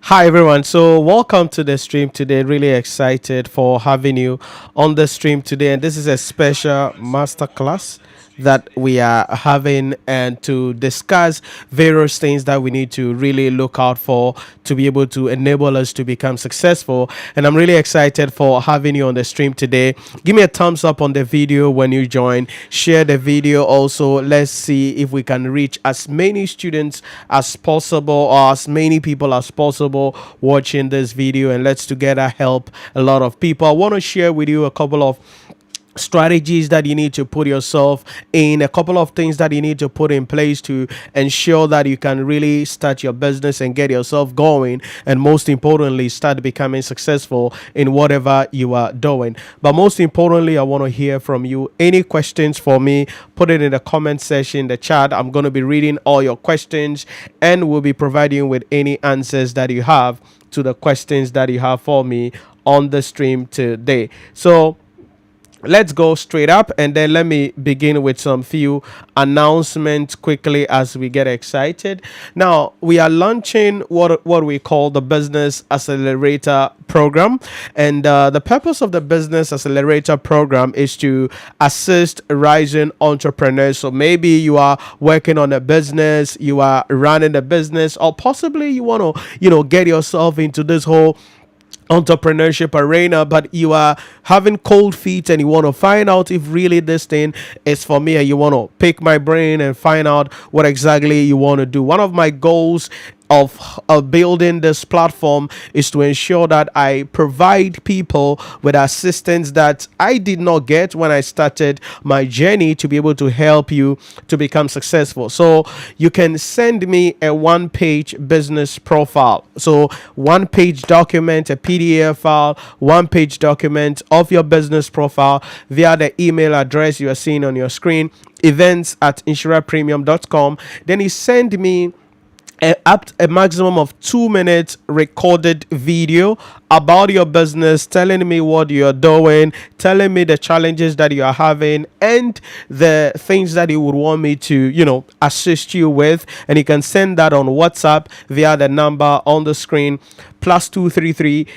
Hi everyone. So welcome to the stream today. Really excited for having you on the stream today. And this is a special masterclass that we are having and to discuss various things that we need to really look out for to be able to enable us to become successful. And I'm really excited for having you on the stream today. Give me a thumbs up on the video when you join. Share the video also. Let's see if we can reach as many students as possible or as many people as possible watching this video, and let's together help a lot of people. I want to share with you a couple of strategies that you need to put yourself in, a couple of things that you need to put in place to ensure that you can really start your business and get yourself going, and most importantly start becoming successful in whatever you are doing. But most importantly, I want to hear from you. Any questions for me, put it in the comment section, the chat. I'm going to be reading all your questions and we'll be providing you with any answers that you have to the questions that you have for me on the stream today. So let's go straight up, and then let me begin with some few announcements quickly as we get excited. Now we are launching what we call the Business Accelerator program, and the purpose of the Business Accelerator program is to assist rising entrepreneurs. So maybe you are working on a business, you are running a business, or possibly you want to get yourself into this whole entrepreneurship arena, but you are having cold feet and you want to find out if really this thing is for me, and you want to pick my brain and find out what exactly you want to do. One of my goals of building this platform is to ensure that I provide people with assistance that I did not get when I started my journey, to be able to help you to become successful. So you can send me a one-page business profile, so one-page document, a PDF file, one-page document of your business profile via the email address you are seeing on your screen, events@nhyirapremium.com. Then you send me a maximum of 2 minutes recorded video about your business, telling me what you're doing, telling me the challenges that you are having, and the things that you would want me to assist you with. And you can send that on WhatsApp via the number on the screen, +233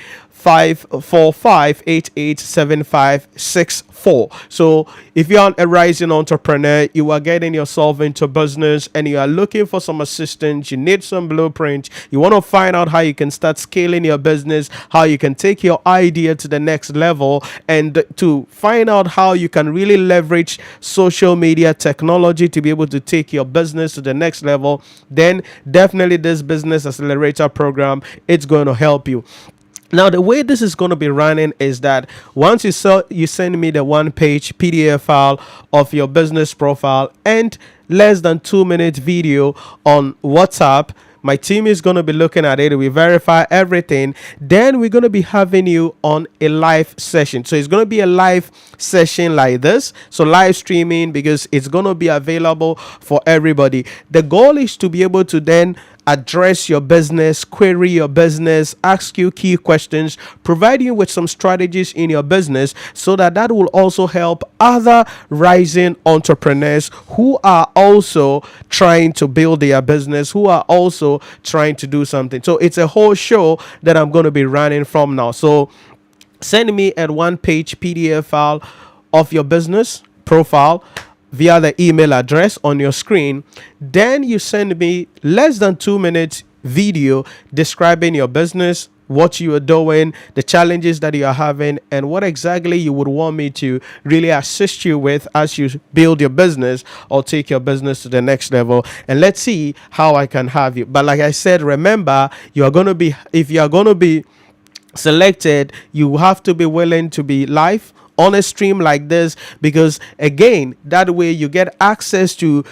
545887564. So if you're a rising entrepreneur, you are getting yourself into business and you are looking for some assistance, you need some blueprint, you want to find out how you can start scaling your business, how you can take your idea to the next level, and to find out how you can really leverage social media technology to be able to take your business to the next level, then definitely this Business Accelerator program, it's going to help you. Now, the way this is going to be running is that once you send me the one-page PDF file of your business profile and less than 2 minute video on WhatsApp, my team is going to be looking at it. We verify everything. Then we're going to be having you on a live session. So it's going to be a live session like this. So live streaming, because it's going to be available for everybody. The goal is to be able to then address your business, query your business, ask you key questions, provide you with some strategies in your business, so that will also help other rising entrepreneurs who are also trying to build their business, who are also trying to do something. So it's a whole show that I'm going to be running from now. So send me a one-page PDF file of your business profile via the email address on your screen. Then you send me less than 2 minutes video describing your business, what you are doing, the challenges that you are having, and what exactly you would want me to really assist you with as you build your business or take your business to the next level. And let's see how I can have you. But like I said, remember, if you are going to be selected, you have to be willing to be live on a stream like this, because again, that way you get access to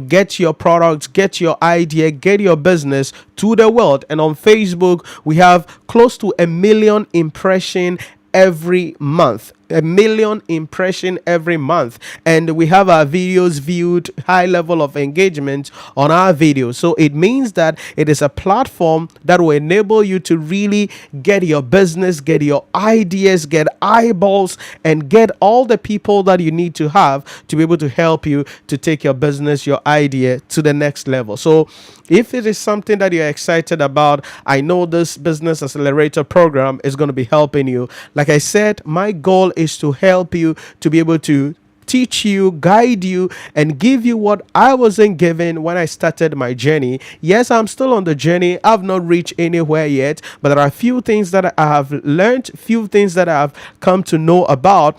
get your products, get your idea, get your business to the world. And on Facebook, we have close to 1 million impression every month. a million impression every month, and we have our videos viewed, high level of engagement on our videos. So it means that it is a platform that will enable you to really get your business, get your ideas, get eyeballs, and get all the people that you need to have to be able to help you to take your business, your idea to the next level. So if it is something that you're excited about, I know this business accelerator program is going to be helping you. Like I said, my goal is to help you to be able to teach you, guide you, and give you what I wasn't given when I started my journey. Yes, I'm still on the journey. I've not reached anywhere yet, but there are a few things that I have learned, few things that I have come to know about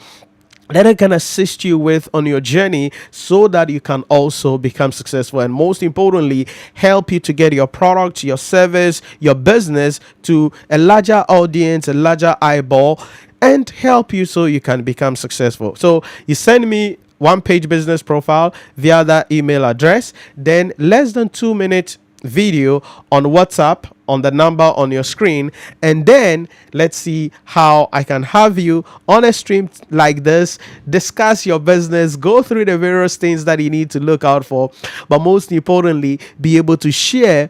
that I can assist you with on your journey so that you can also become successful, and most importantly, help you to get your product, your service, your business to a larger audience, a larger eyeball, and help you so you can become successful. So you send me one page business profile via that email address, then less than 2 minutes video on WhatsApp on the number on your screen, and then let's see how I can have you on a stream like this, discuss your business, go through the various things that you need to look out for, but most importantly, be able to share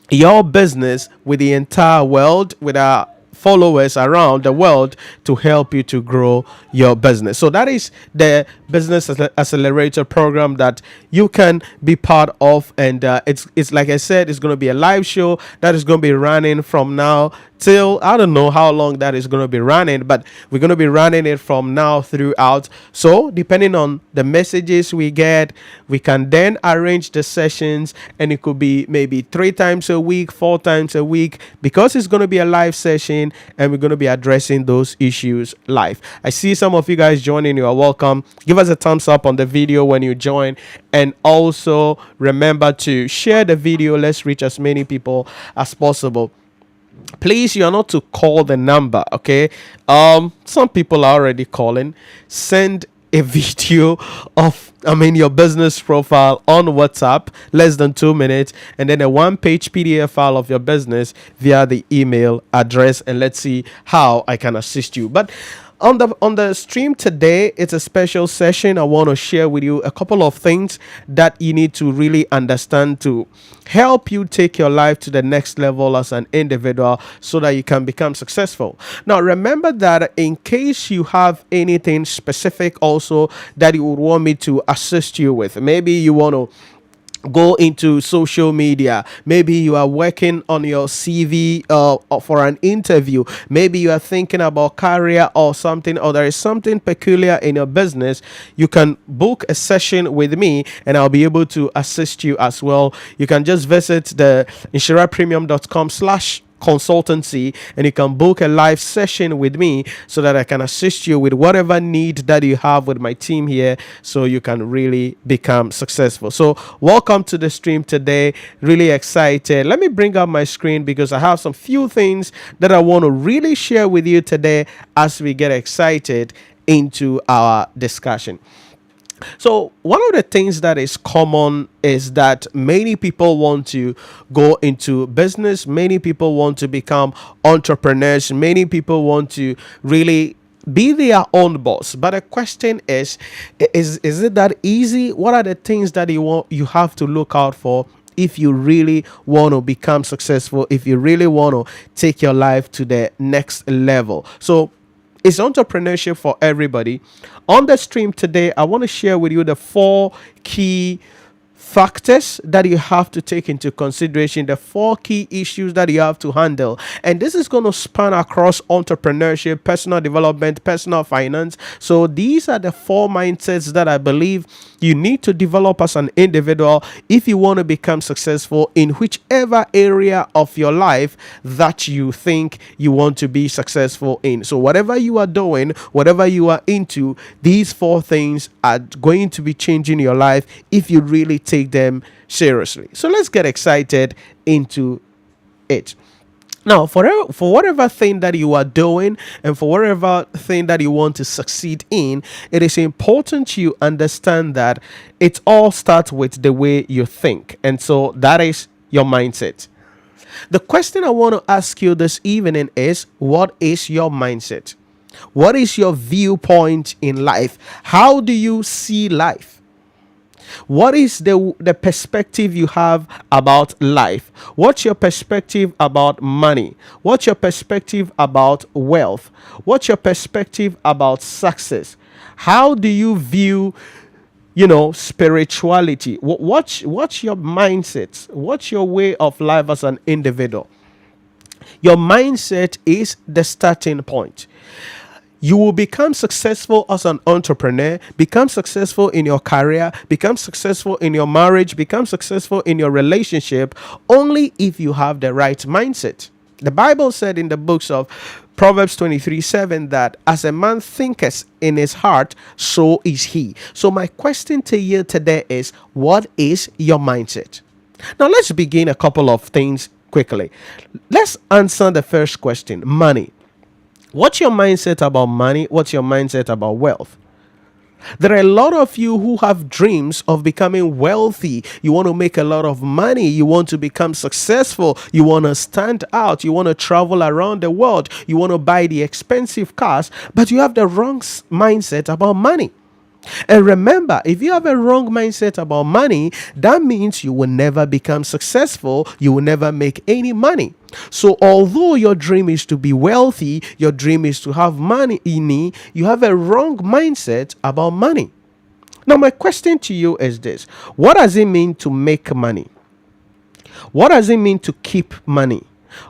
your business with the entire world, with our followers around the world, to help you to grow your business. So that is the business accelerator program that you can be part of, and it's like I said, it's going to be a live show that is going to be running from now till I don't know how long that is going to be running, but we're going to be running it from now throughout. So depending on the messages we get, we can then arrange the sessions, and it could be maybe 3 times a week, 4 times a week, because it's going to be a live session and we're going to be addressing those issues live. I see some of you guys joining. You are welcome. Give us a thumbs up on the video when you join, and also remember to share the video. Let's reach as many people as possible. Please, you are not to call the number, okay? Some people are already calling. Send a video of your business profile on WhatsApp, less than 2 minutes, and then a one-page PDF file of your business via the email address, and let's see how I can assist you. But on the stream today, it's a special session. I want to share with you a couple of things that you need to really understand to help you take your life to the next level as an individual so that you can become successful. Now, remember that in case you have anything specific also that you would want me to assist you with, maybe you want to go into social media, maybe you are working on your CV for an interview, maybe you are thinking about career or something, or there is something peculiar in your business, you can book a session with me and I'll be able to assist you as well. You can just visit the NhyiraPremium.com/consultancy, and you can book a live session with me so that I can assist you with whatever need that you have with my team here, so you can really become successful. So welcome to the stream today. Really excited. Let me bring up my screen because I have some few things that I want to really share with you today as we get excited into our discussion. So one of the things that is common is that many people want to go into business. Many people want to become entrepreneurs. Many people want to really be their own boss. But the question is it that easy? What are the things that you have to look out for if you really want to become successful, if you really want to take your life to the next level? So it's entrepreneurship for everybody. On the stream today, I want to share with you the 4 key factors that you have to take into consideration, the 4 key issues that you have to handle. And this is going to span across entrepreneurship, personal development, personal finance. So these are the 4 mindsets that I believe you need to develop as an individual if you want to become successful in whichever area of your life that you think you want to be successful in. So whatever you are doing, whatever you are into, these 4 things are going to be changing your life if you really take them seriously. So let's get excited into it. Now, for whatever thing that you are doing and for whatever thing that you want to succeed in, it is important you understand that it all starts with the way you think. And so that is your mindset. The question I want to ask you this evening is, what is your mindset? What is your viewpoint in life? How do you see life? What is the perspective you have about life? What's your perspective about money? What's your perspective about wealth? What's your perspective about success? How do you view, spirituality? What's your mindset? What's your way of life as an individual? Your mindset is the starting point. You will become successful as an entrepreneur, become successful in your career, become successful in your marriage, become successful in your relationship only if you have the right mindset. The Bible said in the books of Proverbs 23:7 that as a man thinketh in his heart, so is he. So my question to you today is, what is your mindset? Now let's begin a couple of things quickly. Let's answer the first question: money. What's your mindset about money? What's your mindset about wealth? There are a lot of you who have dreams of becoming wealthy. You want to make a lot of money. You want to become successful. You want to stand out. You want to travel around the world. You want to buy the expensive cars, but you have the wrong mindset about money. And remember, if you have a wrong mindset about money, that means you will never become successful. You will never make any money. So although your dream is to be wealthy, your dream is to have money, you have a wrong mindset about money. Now, my question to you is this: what does it mean to make money? What does it mean to keep money?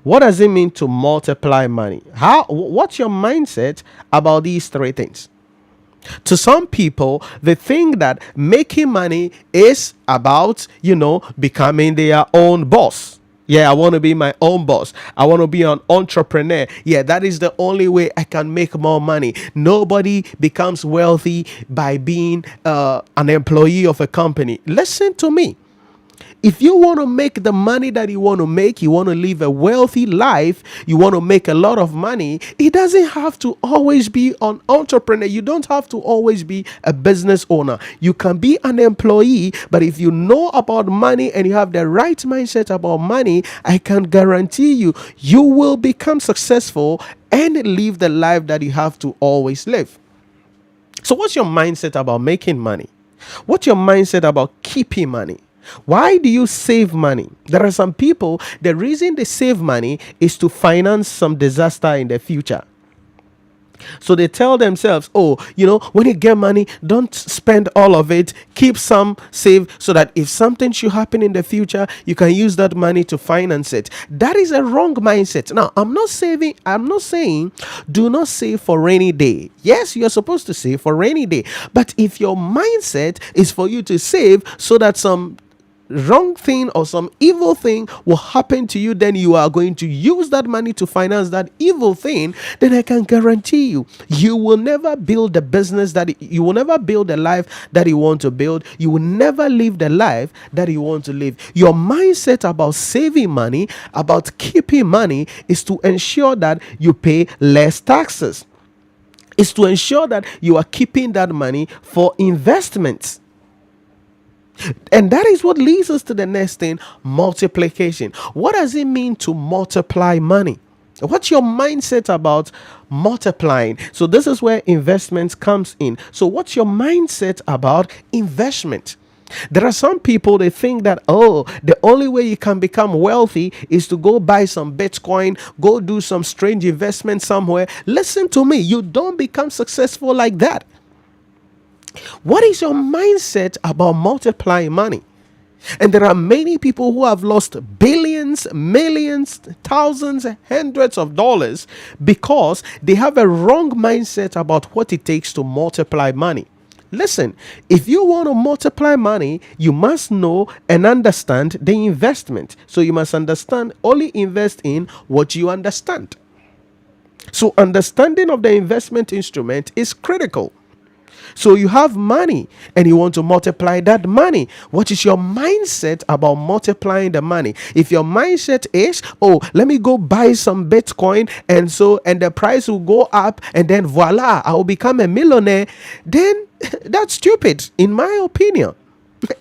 What does it mean to multiply money? What's your mindset about these three things? To some people, they think that making money is about, becoming their own boss. Yeah, I want to be my own boss. I want to be an entrepreneur. Yeah, that is the only way I can make more money. Nobody becomes wealthy by being an employee of a company. Listen to me. If you want to make the money that you want to make, you want to live a wealthy life, you want to make a lot of money, it doesn't have to always be an entrepreneur. You don't have to always be a business owner. You can be an employee, but if you know about money and you have the right mindset about money, I can guarantee you, you will become successful and live the life that you have to always live. So what's your mindset about making money? What's your mindset about keeping money? Why do you save money? There are some people, the reason they save money is to finance some disaster in the future. So they tell themselves, when you get money, don't spend all of it. Keep some save so that if something should happen in the future, you can use that money to finance it. That is a wrong mindset. Now, I'm not saying do not save for rainy day. Yes, you're supposed to save for rainy day. But if your mindset is for you to save so that some wrong thing or some evil thing will happen to you, then you are going to use that money to finance that evil thing, then I can guarantee you will never build the business you will never build the life that you want to build. You will never live the life that you want to live. Your mindset about saving money, about keeping money, is to ensure that you pay less taxes. It's to ensure that you are keeping that money for investments. And that is what leads us to the next thing: multiplication. What does it mean to multiply money? What's your mindset about multiplying? So this is where investment comes in. So what's your mindset about investment? There are some people, they think that, the only way you can become wealthy is to go buy some Bitcoin, go do some strange investment somewhere. Listen to me, you don't become successful like that. What is your mindset about multiplying money? And there are many people who have lost billions, millions, thousands, hundreds of dollars because they have a wrong mindset about what it takes to multiply money. Listen, if you want to multiply money, you must know and understand the investment. So you must only invest in what you understand. So understanding of the investment instrument is critical. So you have money and you want to multiply that money. What is your mindset about multiplying the money? If your mindset is, let me go buy some Bitcoin and the price will go up and then voila, I will become a millionaire, then that's stupid, in my opinion.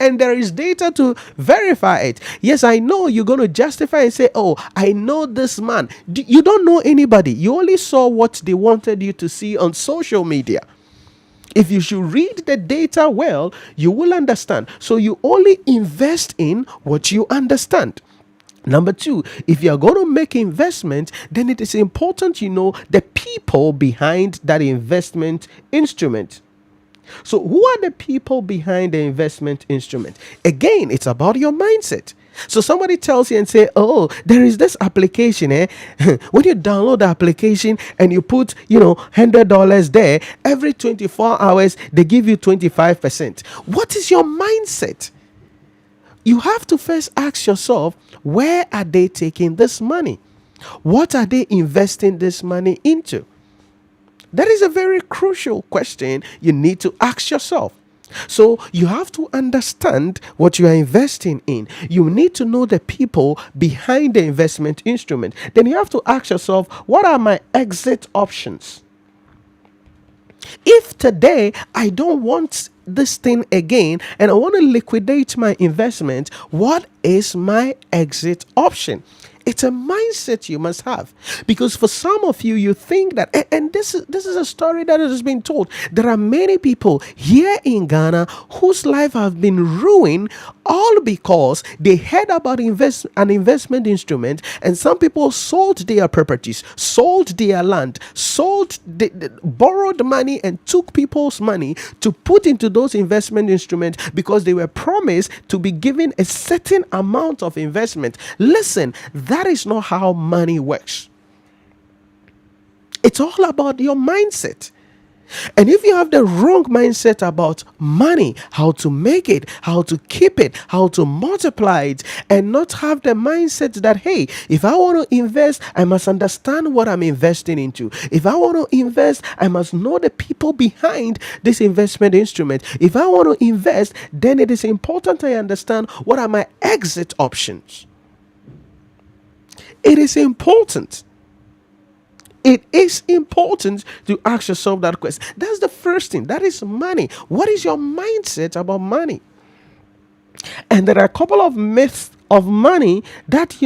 And there is data to verify it. Yes, I know you're going to justify and say, oh, I know this man. You don't know anybody. You only saw what they wanted you to see on social media. If you should read the data well, you will understand. So you only invest in what you understand. Number two, if you are going to make investment, then it is important you know the people behind that investment instrument. So, who are the people behind the investment instrument? Again, it's about your mindset. So somebody tells you and say, "Oh, there is this application, eh? When you download the application and you put, $100 there, every 24 hours they give you 25%." What is your mindset? You have to first ask yourself, where are they taking this money? What are they investing this money into? That is a very crucial question you need to ask yourself. So you have to understand what you are investing in. You need to know the people behind the investment instrument. Then you have to ask yourself, what are my exit options? If today I don't want this thing again and I want to liquidate my investment, what is my exit option? It's a mindset you must have, because for some of you, you think that, and this is a story that has been told. There are many people here in Ghana whose life have been ruined all because they heard about an investment instrument, and some people sold their properties, sold their land, borrowed money, and took people's money to put into those investment instruments because they were promised to be given a certain amount of investment. Listen, that is not how money works. It's all about your mindset. And if you have the wrong mindset about money, how to make it, how to keep it, how to multiply it, and not have the mindset that, hey, if I want to invest, I must understand what I'm investing into. If I want to invest, I must know the people behind this investment instrument. If I want to invest, then it is important I understand what are my exit options. It is important. It is important to ask yourself that question. That's the first thing. That is money. What is your mindset about money? And there are a couple of myths of money that,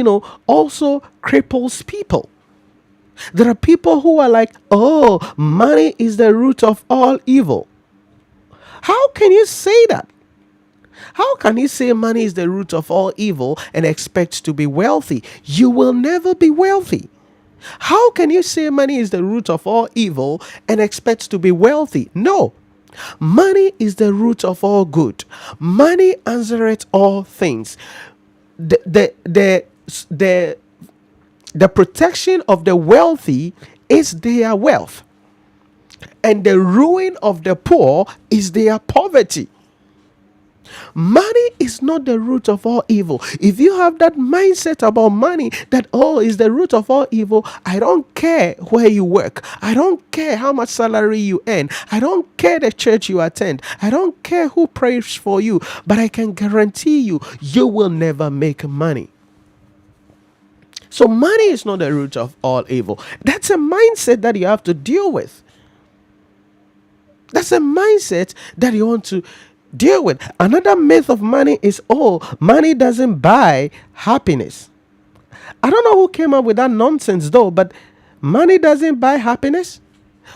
also cripples people. There are people who are like, oh, money is the root of all evil. How can you say that? How can you say money is the root of all evil and expect to be wealthy? You will never be wealthy. How can you say money is the root of all evil and expect to be wealthy? No. Money is the root of all good. Money answereth all things. The protection of the wealthy is their wealth, and the ruin of the poor is their poverty. Money is not the root of all evil. If you have that mindset about money, that, oh, is the root of all evil, I don't care where you work. I don't care how much salary you earn. I don't care the church you attend. I don't care who prays for you. But I can guarantee you, you will never make money. So money is not the root of all evil. That's a mindset that you have to deal with. That's a mindset that you want to deal with. Another myth of money is, oh, money doesn't buy happiness. I don't know who came up with that nonsense though, but money doesn't buy happiness.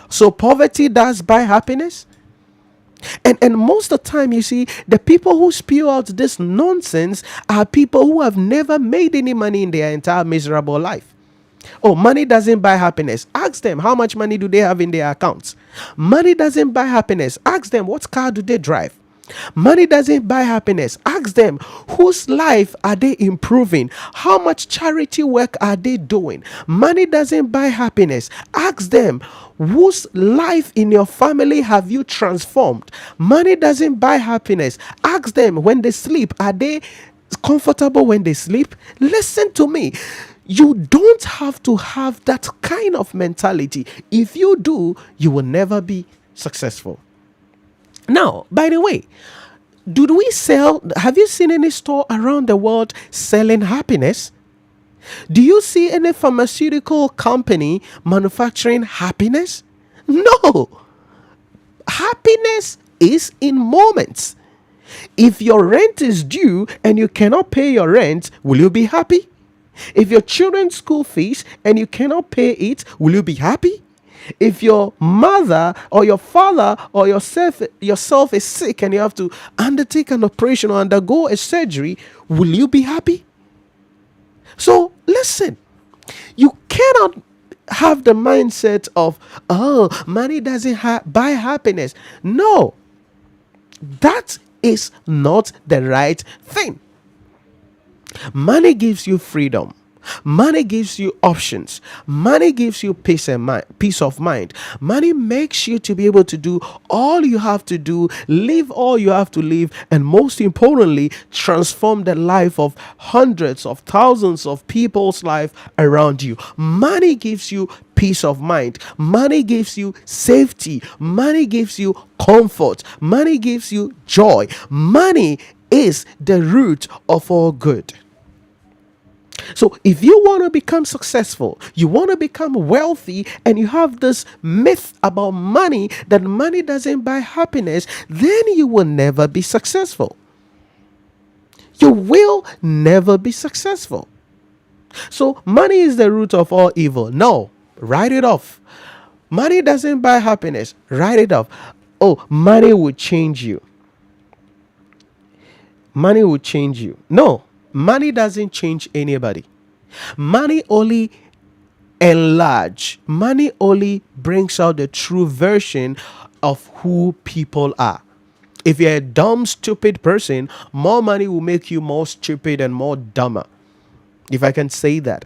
So poverty does buy happiness. And most of the time, you see, the people who spew out this nonsense are people who have never made any money in their entire miserable life. Oh, money doesn't buy happiness. Ask them how much money do they have in their accounts. Money doesn't buy happiness. Ask them what car do they drive. Money doesn't buy happiness. Ask them whose life are they improving? How much charity work are they doing? Money doesn't buy happiness. Ask them whose life in your family have you transformed? Money doesn't buy happiness. Ask them when they sleep, are they comfortable when they sleep? Listen to me. You don't have to have that kind of mentality. If you do, you will never be successful. Now, by the way, have you seen any store around the world selling happiness? Do you see any pharmaceutical company manufacturing happiness? No. Happiness is in moments. If your rent is due and you cannot pay your rent, will you be happy? If your children's school fees and you cannot pay it, will you be happy? If your mother or your father or yourself is sick and you have to undertake an operation or undergo a surgery, will you be happy? So listen, you cannot have the mindset of, oh, money doesn't buy happiness. No, that is not the right thing. Money gives you freedom. Money gives you options. Money gives you peace of mind. Money makes you to be able to do all you have to do, live all you have to live, and most importantly, transform the life of hundreds of thousands of people's life around you. Money gives you peace of mind. Money gives you safety. Money gives you comfort. Money gives you joy. Money is the root of all good. So if you want to become successful, you want to become wealthy, and you have this myth about money that money doesn't buy happiness, then you will never be successful. You will never be successful. So money is the root of all evil. No, write it off. Money doesn't buy happiness. Write it off. Oh, money will change you. Money will change you. No, money doesn't change anybody. Money only enlarge. Money only brings out the true version of who people are. If you're a dumb, stupid person, more money will make you more stupid and more dumber. If I can say that.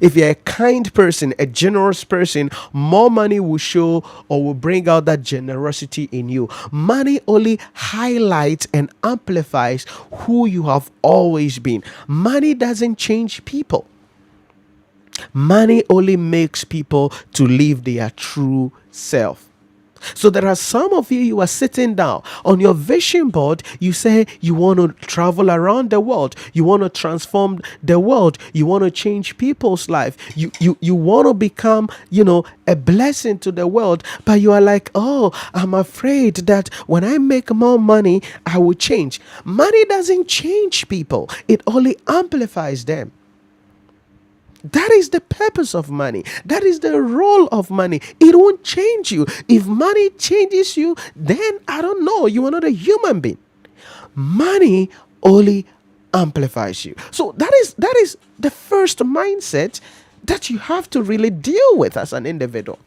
If you're a kind person, a generous person, more money will show or will bring out that generosity in you. Money only highlights and amplifies who you have always been. Money doesn't change people. Money only makes people to live their true self. So there are some of you are sitting down on your vision board. You say you want to travel around the world. You want to transform the world. You want to change people's life. You want to become, a blessing to the world. But you are like, oh, I'm afraid that when I make more money, I will change. Money doesn't change people. It only amplifies them. That is the purpose of money. That is the role of money. It won't change you. If money changes you, then I don't know. You are not a human being. Money only amplifies you. So that is the first mindset that you have to really deal with as an individual.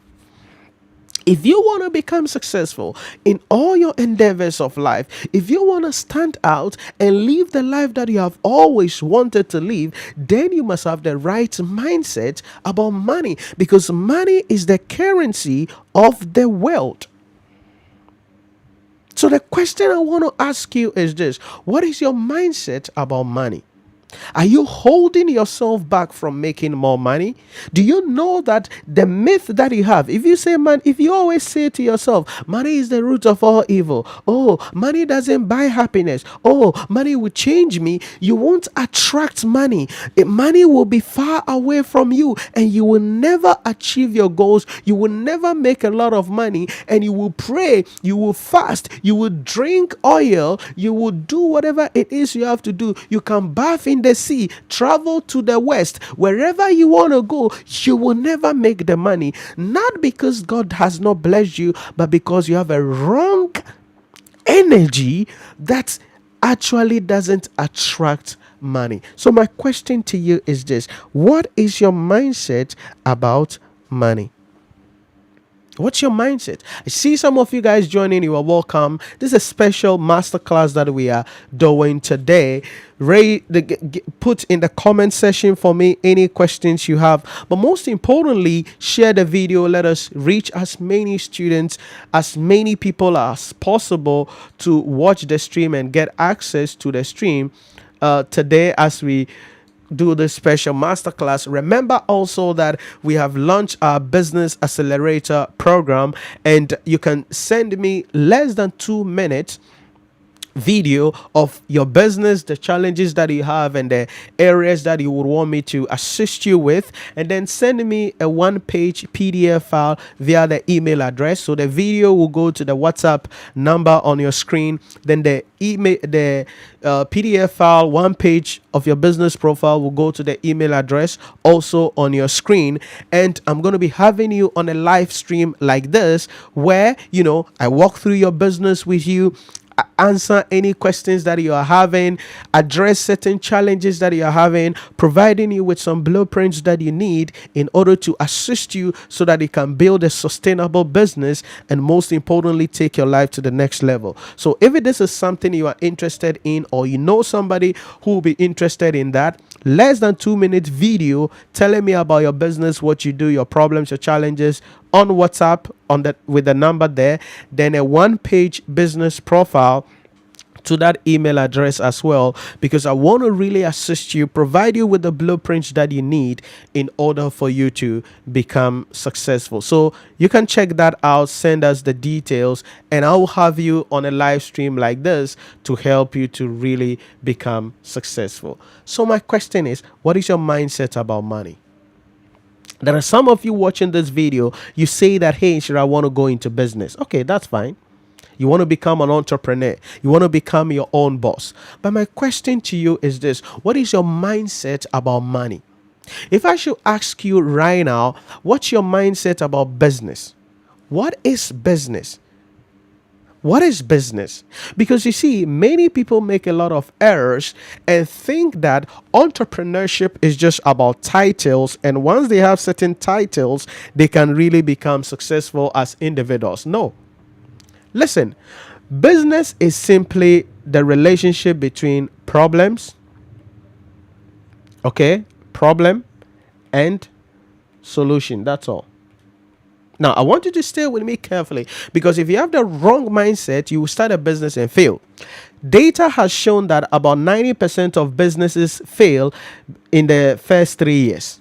If you want to become successful in all your endeavors of life, if you want to stand out and live the life that you have always wanted to live, then you must have the right mindset about money, because money is the currency of the world. So the question I want to ask you is this: what is your mindset about money? Are you holding yourself back from making more money? Do you know that the myth that you have, if you always say to yourself, money is the root of all evil, oh, money doesn't buy happiness, oh, money will change me, you won't attract money. Money will be far away from you, and you will never achieve your goals. You will never make a lot of money, and you will pray, you will fast, you will drink oil, you will do whatever it is you have to do. You can bath in the sea, travel to the west, wherever you want to go, you will never make the money. Not because God has not blessed you, but because you have a wrong energy that actually doesn't attract money. So my question to you is this: what is your mindset about money? What's your mindset? I see some of you guys joining. You are welcome. This is a special masterclass that we are doing today. Put in the comment section for me any questions you have. But most importantly, share the video. Let us reach as many students, as many people as possible to watch the stream and get access to the stream today as we do this special masterclass. Remember also that we have launched our business accelerator program, and you can send me less than 2 minutes video of your business, the challenges that you have, and the areas that you would want me to assist you with, and then send me a one-page PDF file via the email address. So the video will go to the WhatsApp number on your screen, then the email, the PDF file, one page of your business profile will go to the email address also on your screen. And I'm going to be having you on a live stream like this, where I walk through your business with you, answer any questions that you are having, address certain challenges that you are having, providing you with some blueprints that you need in order to assist you so that you can build a sustainable business, and most importantly, take your life to the next level. So if this is something you are interested in, or you know somebody who will be interested in that, less than 2 minute video telling me about your business, what you do, your problems, your challenges, on WhatsApp on that with the number there, then a one-page business profile to that email address as well, because I want to really assist you, provide you with the blueprints that you need in order for you to become successful. So you can check that out, send us the details, and I will have you on a live stream like this to help you to really become successful. So my question is, what is your mindset about money? There are some of you watching this video, you say that, hey, Nhyira, I want to go into business. Okay, that's fine. You want to become an entrepreneur. You want to become your own boss. But my question to you is this: what is your mindset about money? If I should ask you right now, what's your mindset about business? What is business? What is business? Because you see, many people make a lot of errors and think that entrepreneurship is just about titles, and once they have certain titles, they can really become successful as individuals. No. Listen, business is simply the relationship between problems, problem and solution. That's all. Now, I want you to stay with me carefully, because if you have the wrong mindset, you will start a business and fail. Data has shown that about 90% of businesses fail in the first 3 years.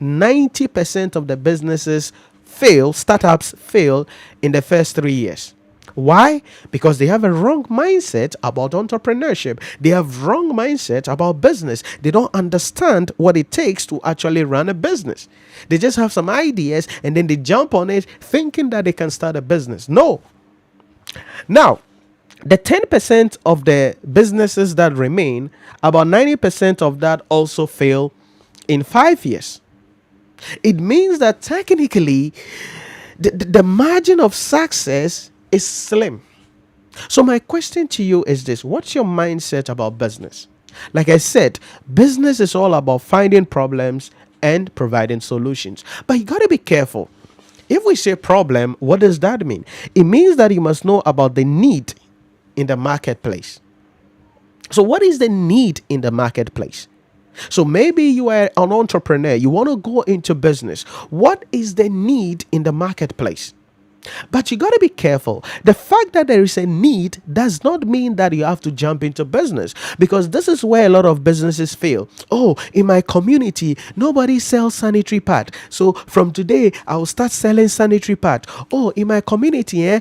90% of the businesses fail, startups fail in the first 3 years. Why? Because they have a wrong mindset about entrepreneurship. They have wrong mindset about business. They don't understand what it takes to actually run a business. They just have some ideas and then they jump on it thinking that they can start a business. No. Now, the 10% of the businesses that remain, about 90% of that also fail in 5 years. It means that technically the margin of success is slim. So my question to you is this: what's your mindset about business? Like I said, business is all about finding problems and providing solutions. But you got to be careful. If we say problem, what does that mean? It means that you must know about the need in the marketplace. So what is the need in the marketplace? So maybe you are an entrepreneur, you want to go into business. What is the need in the marketplace? But you got to be careful. The fact that there is a need does not mean that you have to jump into business, because this is where a lot of businesses fail. Oh, in my community, nobody sells sanitary pad, so from today I will start selling sanitary pad. Oh, in my community,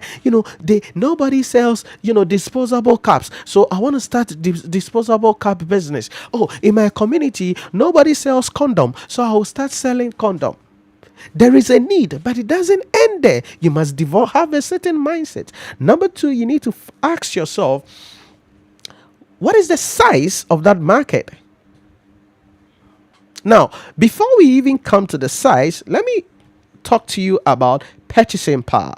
nobody sells, disposable cups, so I want to start disposable cup business. Oh, in my community, nobody sells condom, so I will start selling condom. There is a need, but it doesn't end there. You must have a certain mindset. Number two, you need to ask yourself, what is the size of that market? Now, before we even come to the size, let me talk to you about purchasing power.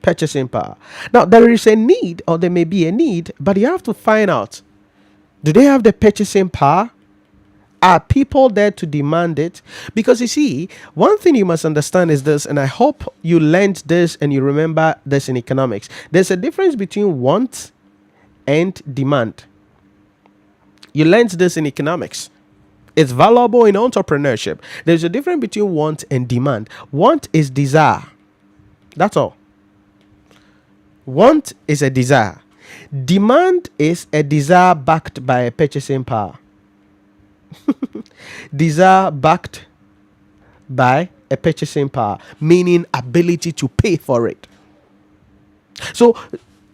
Purchasing power. Now, there is a need, or there may be a need, but you have to find out, do they have the purchasing power? Are people there to demand it? Because you see, one thing you must understand is this, and I hope you learned this and you remember this in economics. There's a difference between want and demand. You learned this in economics. It's valuable in entrepreneurship. There's a difference between want and demand. Want is desire. That's all. Want is a desire. Demand is a desire backed by a purchasing power. Desire backed by a purchasing power, meaning ability to pay for it. So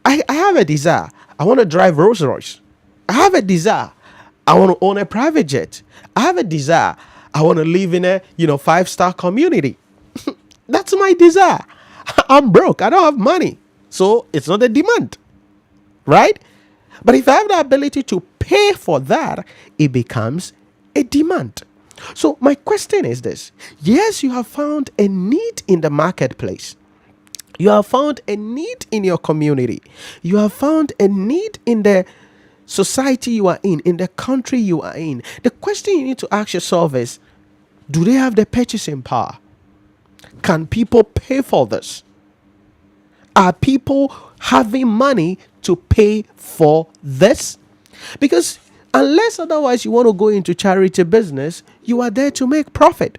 I have a desire. I want to drive Rolls Royce. I have a desire. I want to own a private jet. I have a desire. I want to live in a, 5-star community. That's my desire. I'm broke. I don't have money. So it's not a demand, right? But if I have the ability to pay for that, it becomes a demand. So my question is this. Yes, you have found a need in the marketplace. You have found a need in your community. You have found a need in the society you are in the country you are in. The question you need to ask yourself is, do they have the purchasing power? Can people pay for this? Are people having money to pay for this? Because unless otherwise you want to go into charity business, you are there to make profit.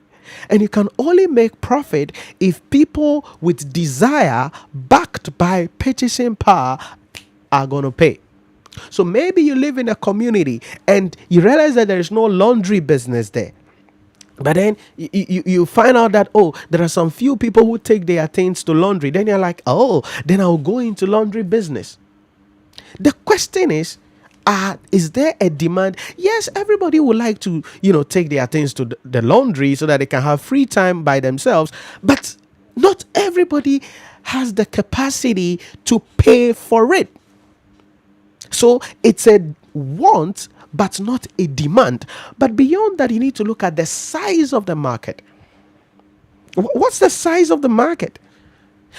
And you can only make profit if people with desire backed by purchasing power are going to pay. So maybe you live in a community and you realize that there is no laundry business there. But then you find out that, oh, there are some few people who take their things to laundry. Then you're like, oh, then I'll go into laundry business. The question is there a demand? Yes, everybody would like to, take their things to the laundry so that they can have free time by themselves. But not everybody has the capacity to pay for it. So it's a want, but not a demand. But beyond that, you need to look at the size of the market. What's the size of the market?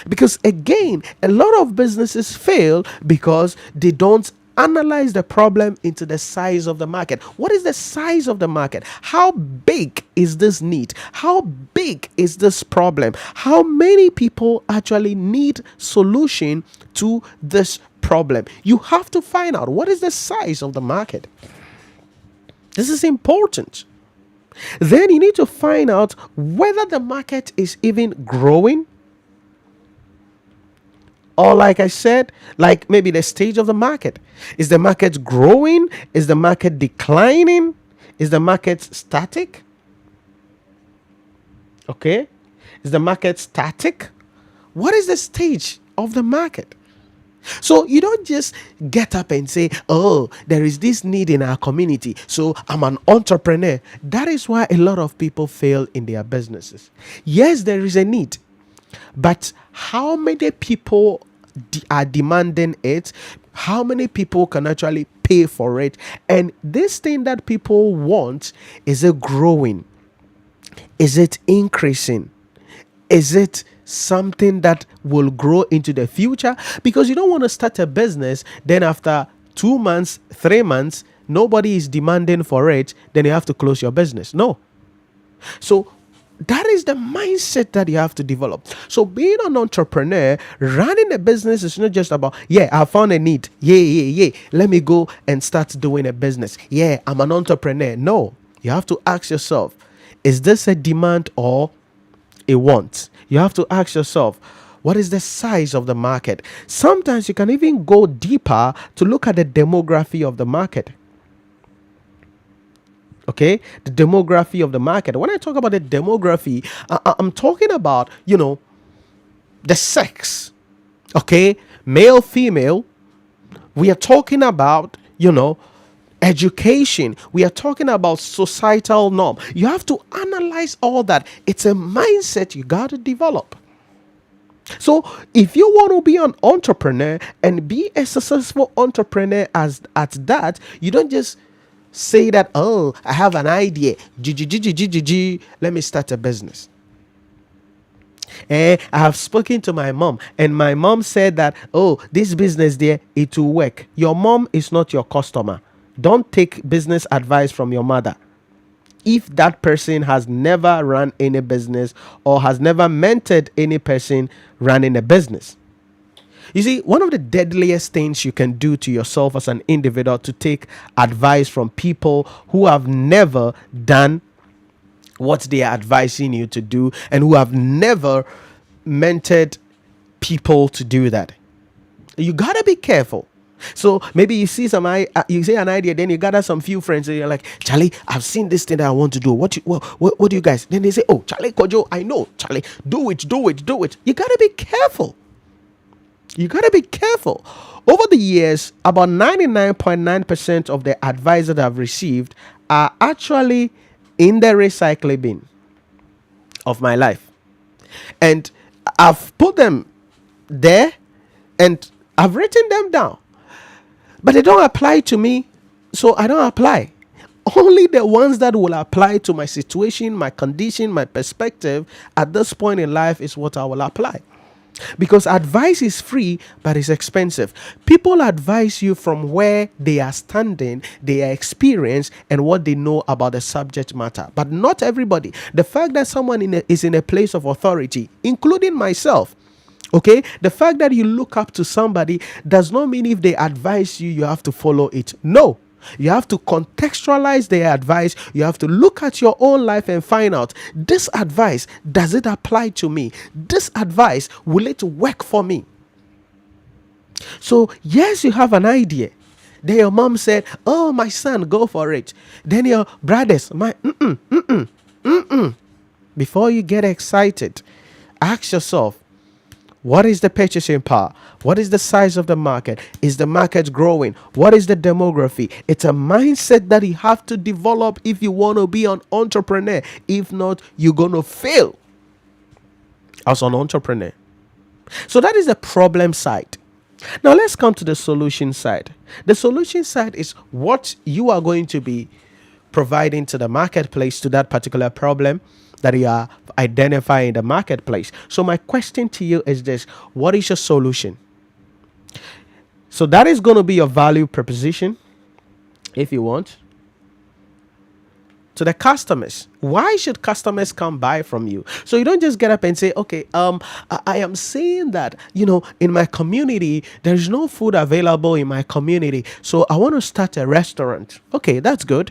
Because again, a lot of businesses fail because they don't analyze the problem into the size of the market. What is the size of the market? How big is this need? How big is this problem? How many people actually need solution to this problem? You have to find out what is the size of the market. This is important. Then you need to find out whether the market is even growing, or like I said, like maybe the stage of the market. Is the market growing? Is the market declining? Is the market static? Okay. Is the market static? What is the stage of the market? So you don't just get up and say, oh, there is this need in our community, so I'm an entrepreneur. That is why a lot of people fail in their businesses. Yes, there is a need, but how many people are demanding it? How many people can actually pay for it? And this thing that people want, is it growing? Is it increasing? Is it something that will grow into the future? Because you don't want to start a business, then after 2 months, 3 months, nobody is demanding for it, then you have to close your business. No. So that is the mindset that you have to develop. So being an entrepreneur, running a business is not just about, yeah, I found a need. Yeah. Let me go and start doing a business. Yeah, I'm an entrepreneur. No, you have to ask yourself, is this a demand or a want? You have to ask yourself, what is the size of the market? Sometimes you can even go deeper to look at the demography of the market. Okay, the demography of the market. When I talk about the demography, I'm talking about, the sex. Okay, male, female. We are talking about, education. We are talking about societal norm. You have to analyze all that. It's a mindset you got to develop. So if you want to be an entrepreneur and be a successful entrepreneur at that, you don't just say that, oh, I have an idea. Let me start a business. I have spoken to my mom, and my mom said that, oh, this business there, it will work. Your mom is not your customer. Don't take business advice from your mother if that person has never run any business or has never mentored any person running a business. You see, one of the deadliest things you can do to yourself as an individual to take advice from people who have never done what they are advising you to do and who have never mentored people to do that. You gotta be careful. So maybe you see you say an idea, then you gather some few friends, and you're like, Charlie, I've seen this thing that I want to do. What do you guys? Then they say, oh, Charlie Kojo, I know, Charlie, do it. You gotta be careful. You got to be careful. Over the years, about 99.9% of the advice that I've received are actually in the recycling bin of my life. And I've put them there and I've written them down, but they don't apply to me, so I don't apply. Only the ones that will apply to my situation, my condition, my perspective at this point in life is what I will apply. Because advice is free, but it's expensive. People advise you from where they are standing, their experience, and what they know about the subject matter. But not everybody. The fact that someone is in a place of authority, including myself, okay, the fact that you look up to somebody does not mean if they advise you, you have to follow it. No. You have to contextualize their advice. You have to look at your own life and find out, this advice, does it apply to me? This advice, will it work for me? So, yes, you have an idea. Then your mom said, oh, my son, go for it. Then your brothers, before you get excited, ask yourself, what is the purchasing power? What is the size of the market? Is the market growing? What is the demography? It's a mindset that you have to develop if you want to be an entrepreneur. If not, you're going to fail as an entrepreneur. So that is the problem side. Now let's come to the solution side. The solution side is what you are going to be providing to the marketplace to that particular problem that you are identifying in the marketplace. So my question to you is this: what is your solution? So that is going to be your value proposition, if you want, to the customers. Why should customers come buy from you? So you don't just get up and say, okay, I am saying that, in my community, there's no food available in my community, so I want to start a restaurant. Okay, that's good.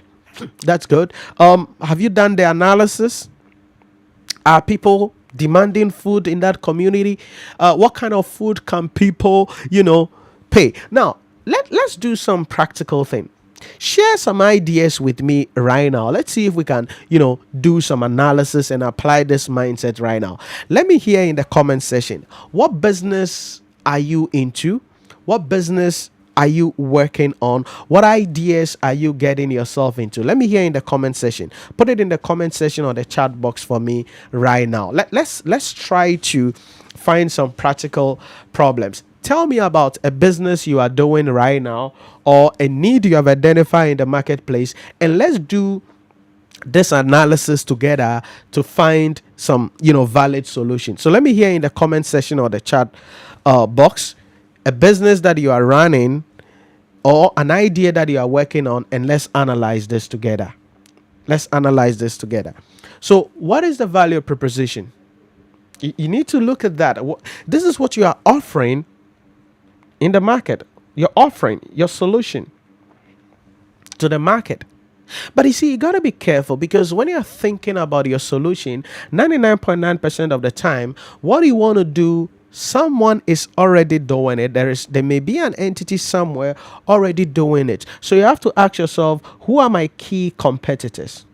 That's good. Have you done the analysis? Are people demanding food in that community? What kind of food can people, pay? Now, let's do some practical thing. Share some ideas with me right now. Let's see if we can, do some analysis and apply this mindset right now. Let me hear in the comment section. What business are you into? What business are you working on? What ideas are you getting yourself into? Let me hear in the comment section. Put it in the comment section or the chat box for me right now. Let's try to find some practical problems. Tell me about a business you are doing right now or a need you have identified in the marketplace, and let's do this analysis together to find some valid solution. So let me hear in the comment section or the chat box a business that you are running or an idea that you are working on, and let's analyze this together. So what is the value proposition? You need to look at that. This is what you are offering in the market. You're offering your solution to the market. But you see, you got to be careful, because when you're thinking about your solution, 99.9% of the time, what you want to do, someone is already doing it. There may be an entity somewhere already doing it. So you have to ask yourself, who are my key competitors?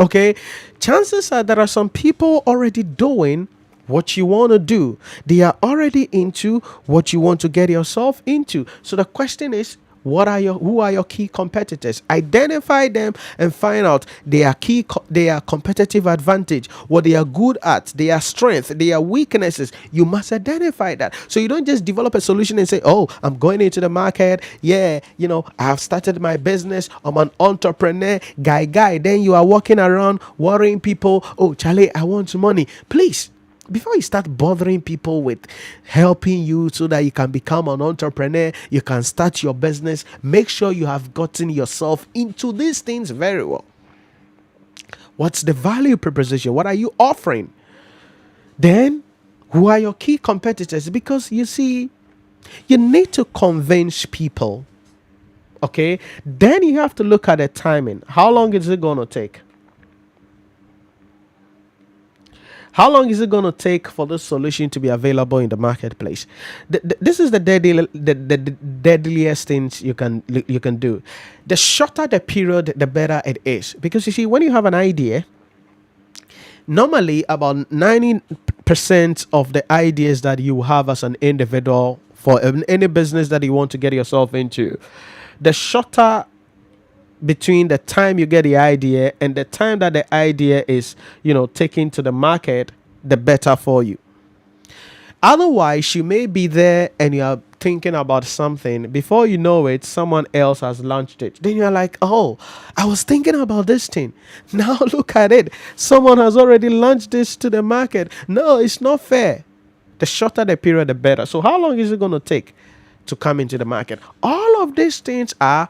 Okay, chances are there are some people already doing what you want to do. They are already into what you want to get yourself into. So the question is, who are your key competitors? Identify them and find out their competitive advantage, what they are good at, their strength, their weaknesses. You must identify that. So you don't just develop a solution and say, oh, I'm going into the market. Yeah, I have started my business. I'm an entrepreneur, guy. Then you are walking around worrying people. Oh, Charlie, I want money. Please, before you start bothering people with helping you so that you can become an entrepreneur, you can start your business, make sure you have gotten yourself into these things very well. What's the value proposition? What are you offering? Then, who are your key competitors? Because you see, you need to convince people. Okay? Then you have to look at the timing. How long is it going to take? How long is it going to take for this solution to be available in the marketplace? This is the deadliest things you can do. The shorter the period, the better it is. Because you see, when you have an idea, Normally, about 90% of the ideas that you have as an individual for any business that you want to get yourself into, the shorter between the time you get the idea and the time that the idea is, taken to the market, the better for you. Otherwise, you may be there and you are thinking about something. Before you know it, someone else has launched it. Then you're like, oh, I was thinking about this thing. Now look at it. Someone has already launched this to the market. No, it's not fair. The shorter the period, the better. So, how long is it going to take to come into the market? All of these things are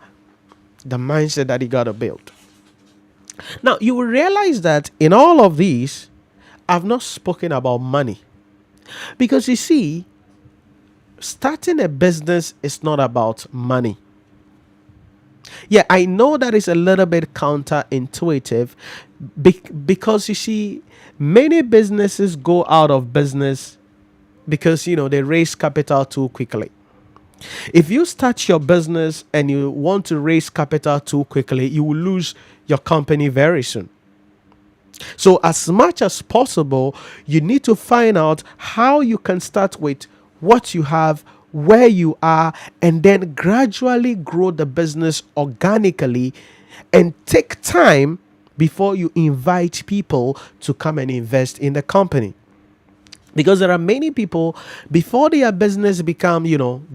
the mindset that you got to build. Now, you will realize that in all of these, I've not spoken about money. Because you see, starting a business is not about money. Yeah, I know that is a little bit counterintuitive because you see, many businesses go out of business because they raise capital too quickly. If you start your business and you want to raise capital too quickly, you will lose your company very soon. So, as much as possible, you need to find out how you can start with what you have, where you are, and then gradually grow the business organically and take time before you invite people to come and invest in the company. Because there are many people, before their business become,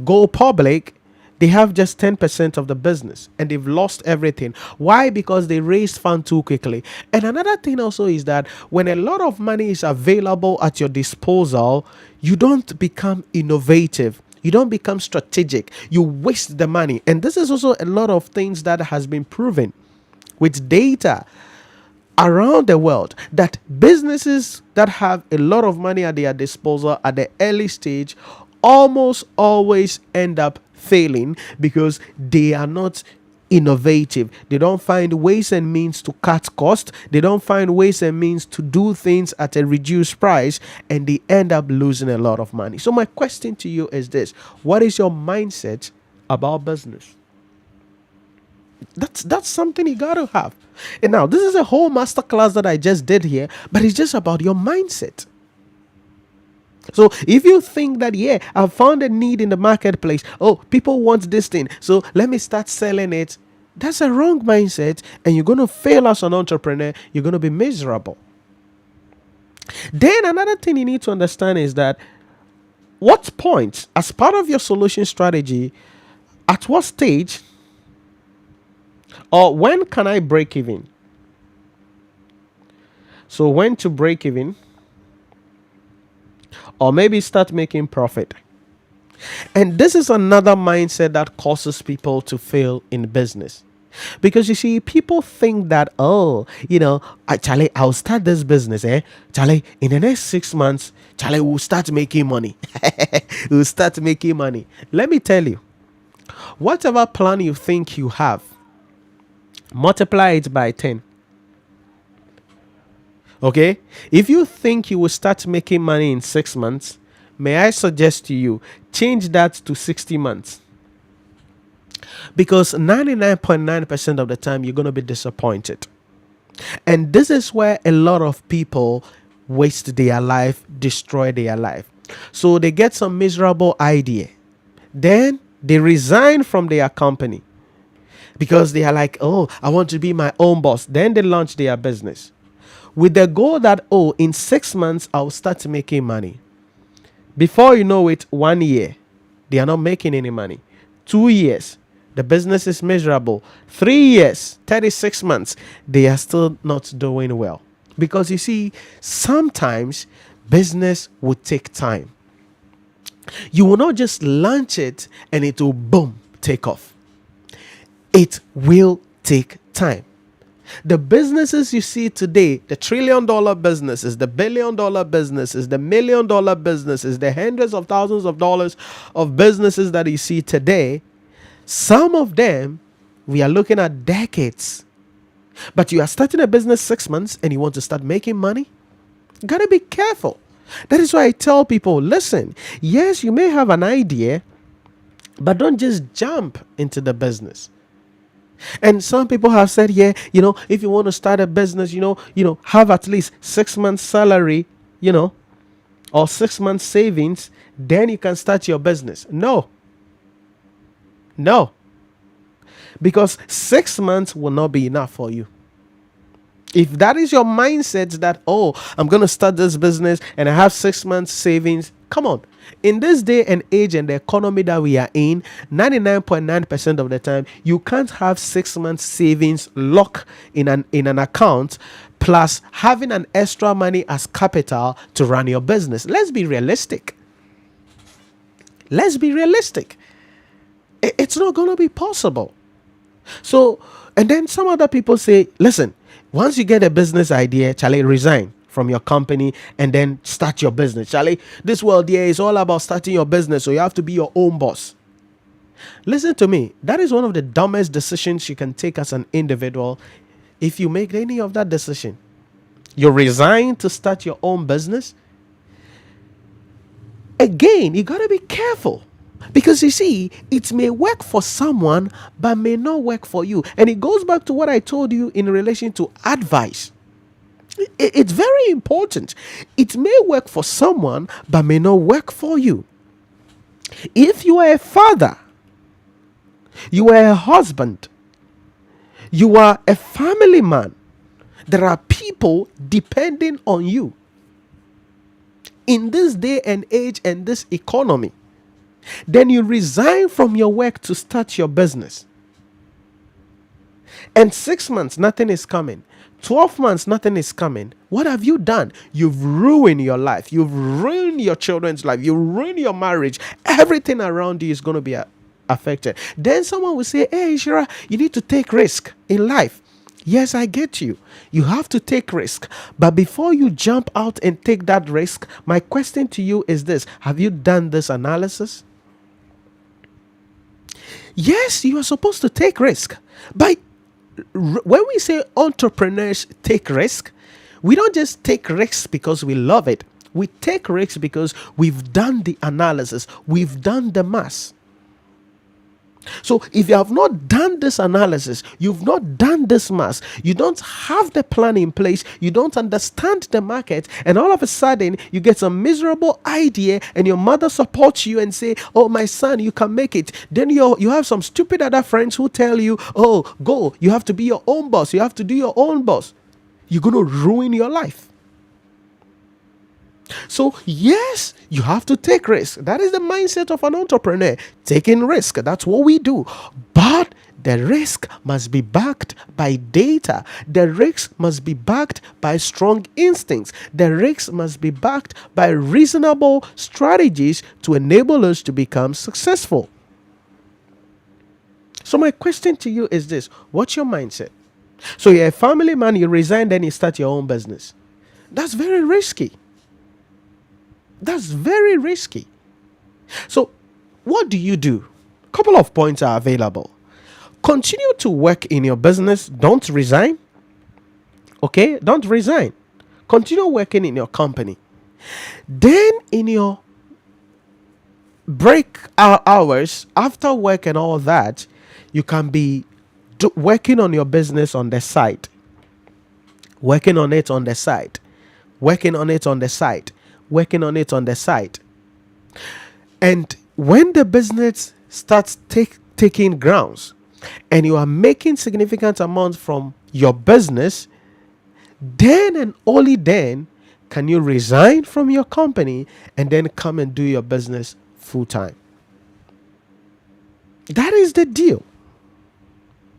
go public, they have just 10% of the business and they've lost everything. Why? Because they raised funds too quickly. And another thing also is that when a lot of money is available at your disposal, you don't become innovative. You don't become strategic. You waste the money. And this is also a lot of things that has been proven with data around the world, that businesses that have a lot of money at their disposal at the early stage almost always end up failing because they are not innovative. They don't find ways and means to cut cost. They don't find ways and means to do things at a reduced price, and they end up losing a lot of money. So my question to you is this: what is your mindset about business? That's something you gotta have. And now this is a whole masterclass that I just did here, but it's just about your mindset. So if you think that, yeah, I've found a need in the marketplace, oh, people want this thing, so let me start selling it, that's a wrong mindset, and you're going to fail as an entrepreneur. You're going to be miserable. Then another thing you need to understand is that what point, as part of your solution strategy, at what stage or when can I break even? So when to break even, or maybe start making profit. And this is another mindset that causes people to fail in business. Because you see, people think that, Charlie, I'll start this business, Charlie, in the next 6 months, Charlie, we'll start making money. We'll start making money. Let me tell you, whatever plan you think you have, multiply it by 10. Okay? If you think you will start making money in 6 months, may I suggest to you, change that to 60 months. Because 99.9% of the time, you're going to be disappointed. And this is where a lot of people waste their life, destroy their life. So they get some miserable idea. Then they resign from their company. Because they are like, oh, I want to be my own boss. Then they launch their business with the goal that, oh, in 6 months, I'll start making money. Before you know it, 1 year, they are not making any money. 2 years, the business is miserable. 3 years, 36 months, they are still not doing well. Because you see, sometimes business will take time. You will not just launch it and it will boom, take off. It will take time. The businesses you see today, the $1 trillion businesses, the $1 billion businesses, the $1 million businesses, the hundreds of thousands of dollars of businesses that you see today, some of them, we are looking at decades. But you are starting a business 6 months and you want to start making money? You gotta be careful. That is why I tell people, listen, yes, you may have an idea, but don't just jump into the business. And some people have said, yeah, if you want to start a business, have at least 6 months salary, you know, or 6 months savings, then you can start your business. No, no, because 6 months will not be enough for you. If that is your mindset that, oh, I'm going to start this business and I have 6 months savings, come on. In this day and age and the economy that we are in, 99.9% of the time, you can't have 6 months savings locked in an account plus having an extra money as capital to run your business. Let's be realistic. Let's be realistic. It's not going to be possible. So, and then some other people say, listen, once you get a business idea, Charlie, resign from your company and then start your business. Charlie, this world here is all about starting your business, so you have to be your own boss. Listen to me. That is one of the dumbest decisions you can take as an individual. If you make any of that decision, you resign to start your own business. Again, you got to be careful. Because you see, it may work for someone, but may not work for you. And it goes back to what I told you in relation to advice. It's very important. It may work for someone, but may not work for you. If you are a father, you are a husband, you are a family man, there are people depending on you. In this day and age and this economy, then you resign from your work to start your business. And 6 months, nothing is coming. 12 months, nothing is coming. What have you done? You've ruined your life. You've ruined your children's life. You've ruined your marriage. Everything around you is going to be affected. Then someone will say, hey, Nhyira, you need to take risk in life. Yes, I get you. You have to take risk. But before you jump out and take that risk, my question to you is this. Have you done this analysis? Yes, you are supposed to take risk. But when we say entrepreneurs take risk, we don't just take risks because we love it. We take risks because we've done the analysis. We've done the math. So if you have not done this analysis, you've not done this math, you don't have the plan in place, you don't understand the market, and all of a sudden you get a miserable idea and your mother supports you and say, oh, my son, you can make it. Then you have some stupid other friends who tell you, oh, go, you have to be your own boss, you have to do your own boss. You're going to ruin your life. So yes, you have to take risk. That is the mindset of an entrepreneur, taking risk. That's what we do. But the risk must be backed by data. The risk must be backed by strong instincts. The risk must be backed by reasonable strategies to enable us to become successful. So my question to you is this. What's your mindset? So you're a family man, you resign, then you start your own business. That's very risky. That's very risky. So what do? A couple of points are available. Continue to work in your business. Don't resign. Okay? Don't resign. Continue working in your company. Then in your break hours, after work and all that, you can be working on your business on the side. Working on it on the side. Working on it on the side. Working on it on the side. And when the business starts taking grounds and you are making significant amounts from your business, then and only then can you resign from your company and then come and do your business full time. That is the deal.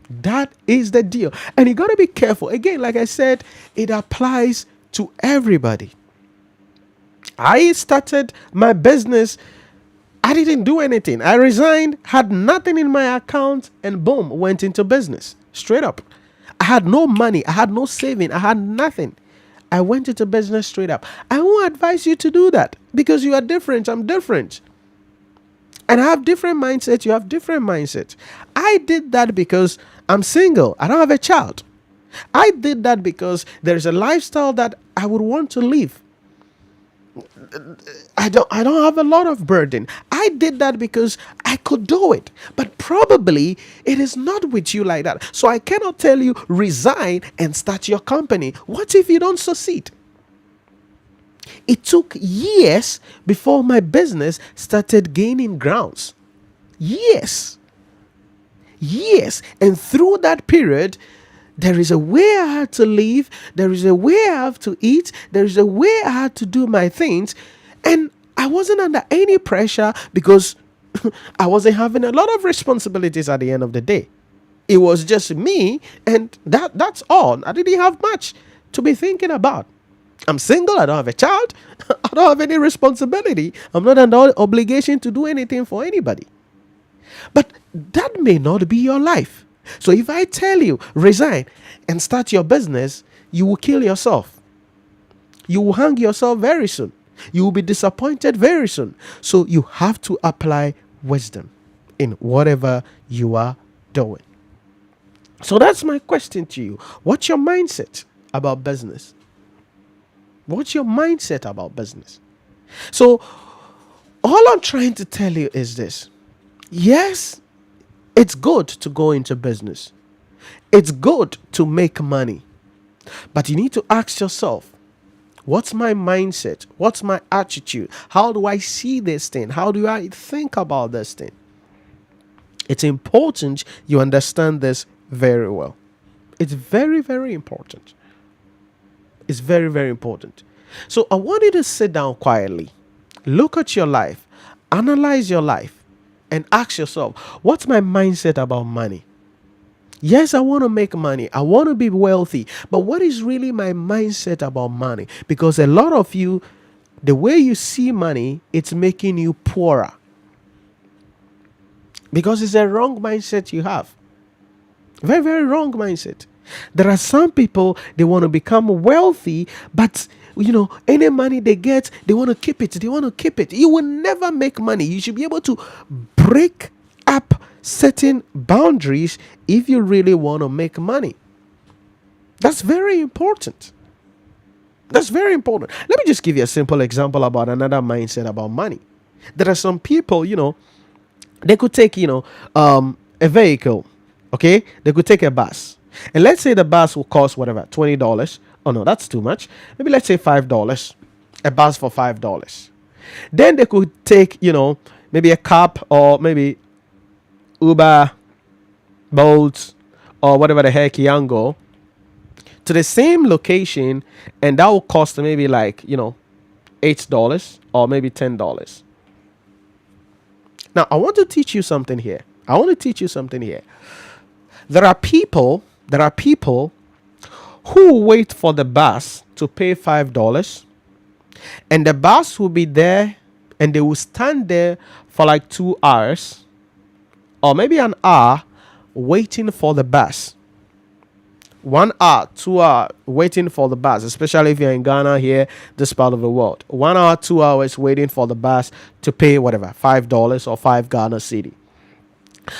That is the deal. And you got to be careful. Again, like I said, it applies to everybody. I started my business. I didn't do anything. I resigned, had nothing in my account, and boom, went into business. Straight up. I had no money. I had no saving. I had nothing. I went into business straight up. I won't advise you to do that because you are different. I'm different. And I have different mindsets. You have different mindsets. I did that because I'm single. I don't have a child. I did that because there's a lifestyle that I would want to live. I don't have a lot of burden. I did that because I could do it. But probably it is not with you like that. So I cannot tell you resign and start your company. What if you don't succeed? It took years before my business started gaining grounds. Years. Years. And through that period, there is a way I had to live. There is a way I have to eat. There is a way I had to do my things. And I wasn't under any pressure because I wasn't having a lot of responsibilities at the end of the day. It was just me, and that's all. I didn't have much to be thinking about. I'm single, I don't have a child, I don't have any responsibility. I'm not under obligation to do anything for anybody. But that may not be your life. So if I tell you resign and start your business, you will kill yourself. You will hang yourself very soon. You will be disappointed very soon. So you have to apply wisdom in whatever you are doing. So that's my question to you. What's your mindset about business? What's your mindset about business? So all I'm trying to tell you is this. Yes, it's good to go into business. It's good to make money. But you need to ask yourself, what's my mindset? What's my attitude? How do I see this thing? How do I think about this thing? It's important you understand this very well. It's very, very important. It's very, very important. So I want you to sit down quietly, look at your life, analyze your life, and ask yourself, what's my mindset about money? Yes, I want to make money. I want to be wealthy. But what is really my mindset about money? Because a lot of you, the way you see money, it's making you poorer. Because it's a wrong mindset you have. Very, very wrong mindset. There are some people, they want to become wealthy, but any money they get, they want to keep it. They want to keep it. You will never make money. You should be able to break up certain boundaries if you really want to make money. That's very important. That's very important. Let me just give you a simple example about another mindset about money. There are some people, they could take, a vehicle, okay? They could take a bus. And let's say the bus will cost whatever, $20. Oh no, that's too much. Maybe let's say $5. A bus for $5. Then they could take, maybe a cab or maybe Uber, Bolt, or whatever the heck Yango to the same location, and that will cost maybe like, $8 or maybe $10. Now, I want to teach you something here. There are people who wait for the bus to pay $5, and the bus will be there, and they will stand there for like 2 hours or maybe an hour waiting for the bus. 1 hour, 2 hours waiting for the bus, especially if you're in Ghana here, this part of the world. 1 hour, 2 hours waiting for the bus to pay whatever, $5 or 5 Ghana cedi.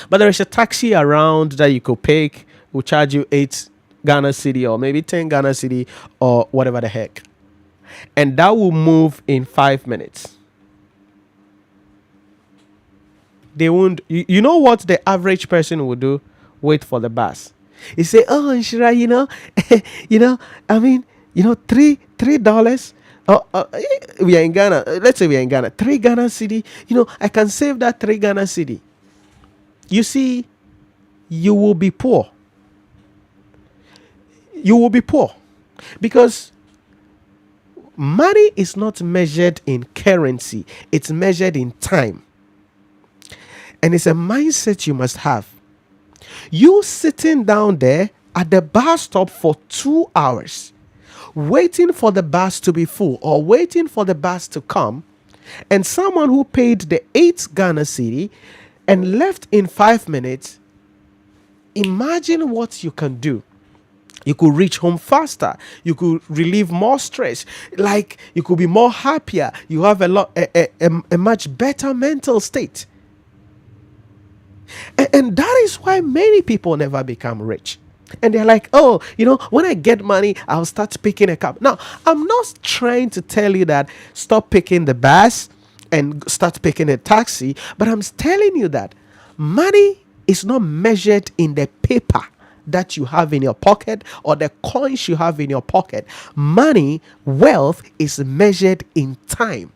But there is a taxi around that you could pick, will charge you 8 Ghana cedi or maybe 10 Ghana cedi or whatever the heck. And that will move in 5 minutes. They won't, you know what the average person will do? Wait for the bus. He say, oh, Nhyira, $3. We are in Ghana. Let's say we are in Ghana. 3 Ghana cedi. I can save that 3 Ghana cedi. You see, you will be poor. You will be poor because money is not measured in currency. It's measured in time. And it's a mindset you must have. You sitting down there at the bus stop for 2 hours, waiting for the bus to be full or waiting for the bus to come, and someone who paid the 8 Ghana cedi and left in 5 minutes, imagine what you can do. You could reach home faster. You could relieve more stress. Like you could be more happier. You have a much better mental state. And that is why many people never become rich. And they're like, oh, when I get money, I'll start picking a cab. Now, I'm not trying to tell you that stop picking the bus and start picking a taxi, but I'm telling you that money is not measured in the paper that you have in your pocket or the coins you have in your pocket. Money, wealth is measured in time.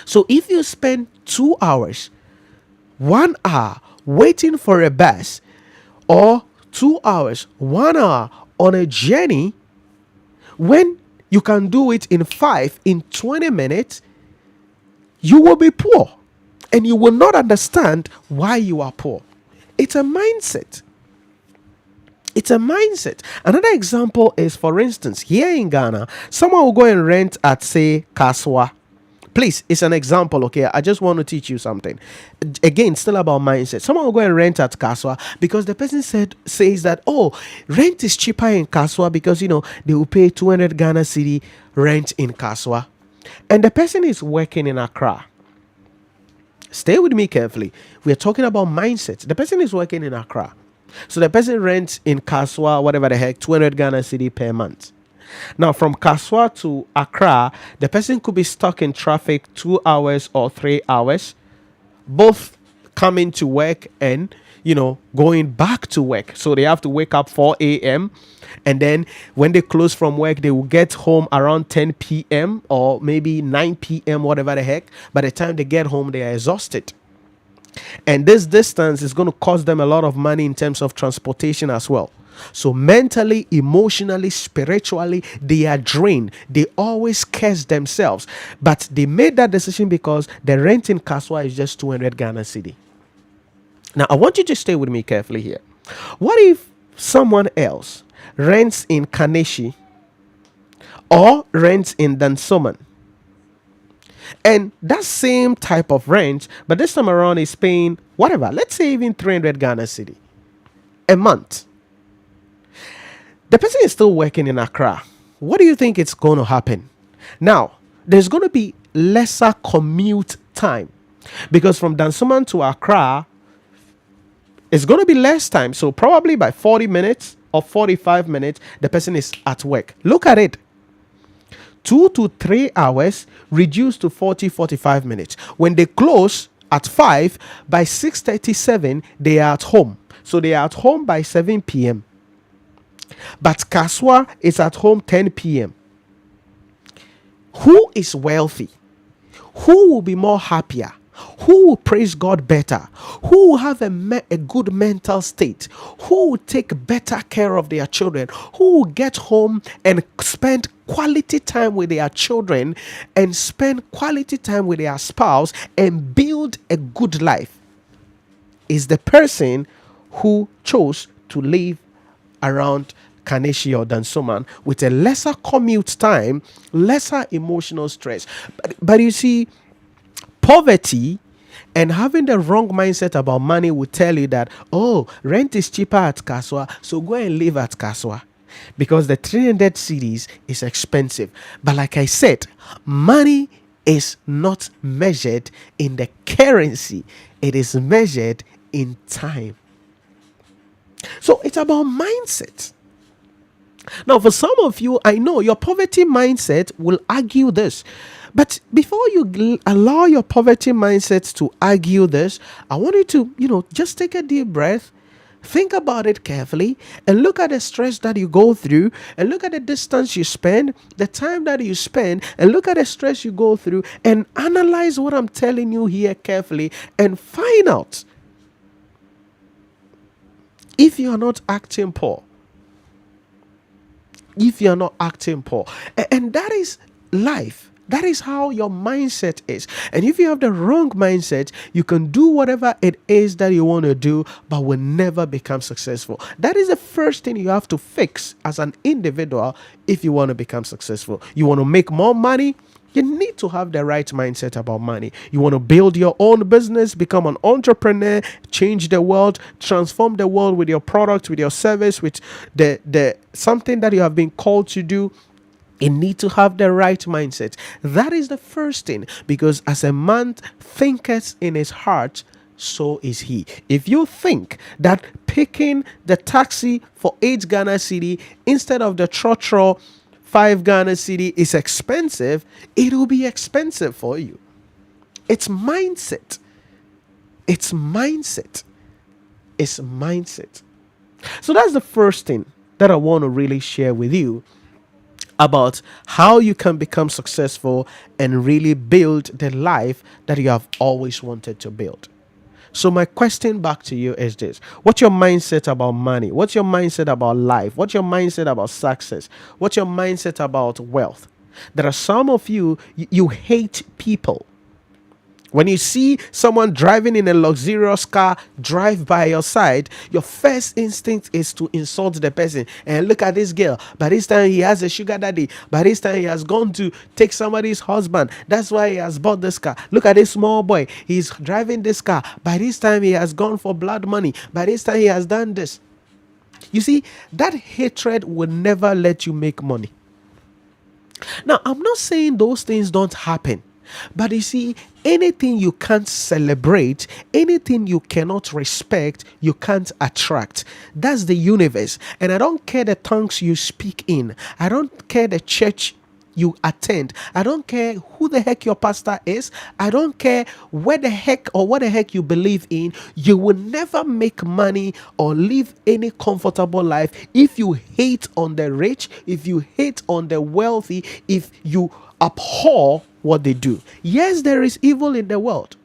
So if you spend 2 hours, 1 hour waiting for a bus, or 2 hours, 1 hour on a journey, when you can do it in 20 minutes, you will be poor and you will not understand why you are poor. It's a mindset. It's a mindset. Another example is, for instance, here in Ghana, someone will go and rent at, say, Kaswa. Please, it's an example, okay? I just want to teach you something. Again, still about mindset. Someone will go and rent at Kaswa because the person says that, oh, rent is cheaper in Kaswa because, they will pay 200 Ghana cedi rent in Kaswa. And the person is working in Accra. Stay with me carefully. We are talking about mindset. The person is working in Accra. So the person rents in Kaswa, whatever the heck, 200 Ghana cedi per month. Now, from Kaswa to Accra, the person could be stuck in traffic 2 hours or 3 hours, both coming to work and, going back to work. So they have to wake up 4 a.m. And then when they close from work, they will get home around 10 p.m. or maybe 9 p.m., whatever the heck. By the time they get home, they are exhausted. And this distance is going to cost them a lot of money in terms of transportation as well. So mentally, emotionally, spiritually, they are drained. They always curse themselves. But they made that decision because the rent in Kaswa is just 200 Ghana cedi. Now, I want you to stay with me carefully here. What if someone else rents in Kaneshi or rents in Dansoman? And that same type of rent, but this time around is paying whatever, let's say even 300 Ghana cedi a month. The person is still working in Accra. What do you think is going to happen? Now, there's going to be lesser commute time because from Dansoman to Accra, it's going to be less time. So probably by 40 minutes or 45 minutes, the person is at work. Look at it. 2 to 3 hours reduced to 45 minutes. When they close at 5, by 6:37, they are at home. So they are at home by 7 p.m. But Kaswa is at home 10 p.m. Who is wealthy? Who will be more happier? Who will praise God better? Who will have a good mental state? Who will take better care of their children? Who will get home and spend quality time with their children and spend quality time with their spouse and build a good life? Is the person who chose to live around Kaneshi or Dansoman with a lesser commute time, lesser emotional stress. But you see, poverty and having the wrong mindset about money will tell you that, oh, rent is cheaper at Kaswa, so go and live at Kaswa because the 300 cedis is expensive. But like I said, money is not measured in the currency, it is measured in time. So it's about mindset. Now, for some of you, I know your poverty mindset will argue this. But before you allow your poverty mindset to argue this, I want you to, just take a deep breath, think about it carefully, and look at the stress that you go through, and look at the distance you spend, the time that you spend, and look at the stress you go through, and analyze what I'm telling you here carefully, and find out if you are not acting poor. If you are not acting poor. And that is life. That is how your mindset is. And if you have the wrong mindset, you can do whatever it is that you want to do, but will never become successful. That is the first thing you have to fix as an individual if you want to become successful. You want to make more money? You need to have the right mindset about money. You want to build your own business, become an entrepreneur, change the world, transform the world with your product, with your service, with the something that you have been called to do. You need to have the right mindset. That is the first thing, because as a man thinketh in his heart, so is he. If you think that picking the taxi for 8 Ghana city instead of the trotro 5 Ghana city is expensive, it will be expensive for you. It's mindset. It's mindset. It's mindset. So that's the first thing that I want to really share with you about how you can become successful and really build the life that you have always wanted to build. So my question back to you is this: what's your mindset about money? What's your mindset about life? What's your mindset about success? What's your mindset about wealth? There are some of you, you hate people. When you see someone driving in a luxurious car drive by your side, your first instinct is to insult the person. And look at this girl. By this time, he has a sugar daddy. By this time, he has gone to take somebody's husband. That's why he has bought this car. Look at this small boy. He's driving this car. By this time, he has gone for blood money. By this time, he has done this. You see, that hatred will never let you make money. Now, I'm not saying those things don't happen. But you see, anything you can't celebrate, anything you cannot respect, you can't attract. That's the universe. And I don't care the tongues you speak in. I don't care the church you attend. I don't care who the heck your pastor is. I don't care where the heck or what the heck you believe in. You will never make money or live any comfortable life if you hate on the rich, if you hate on the wealthy, if you abhor what they do. Yes, there is evil in the world.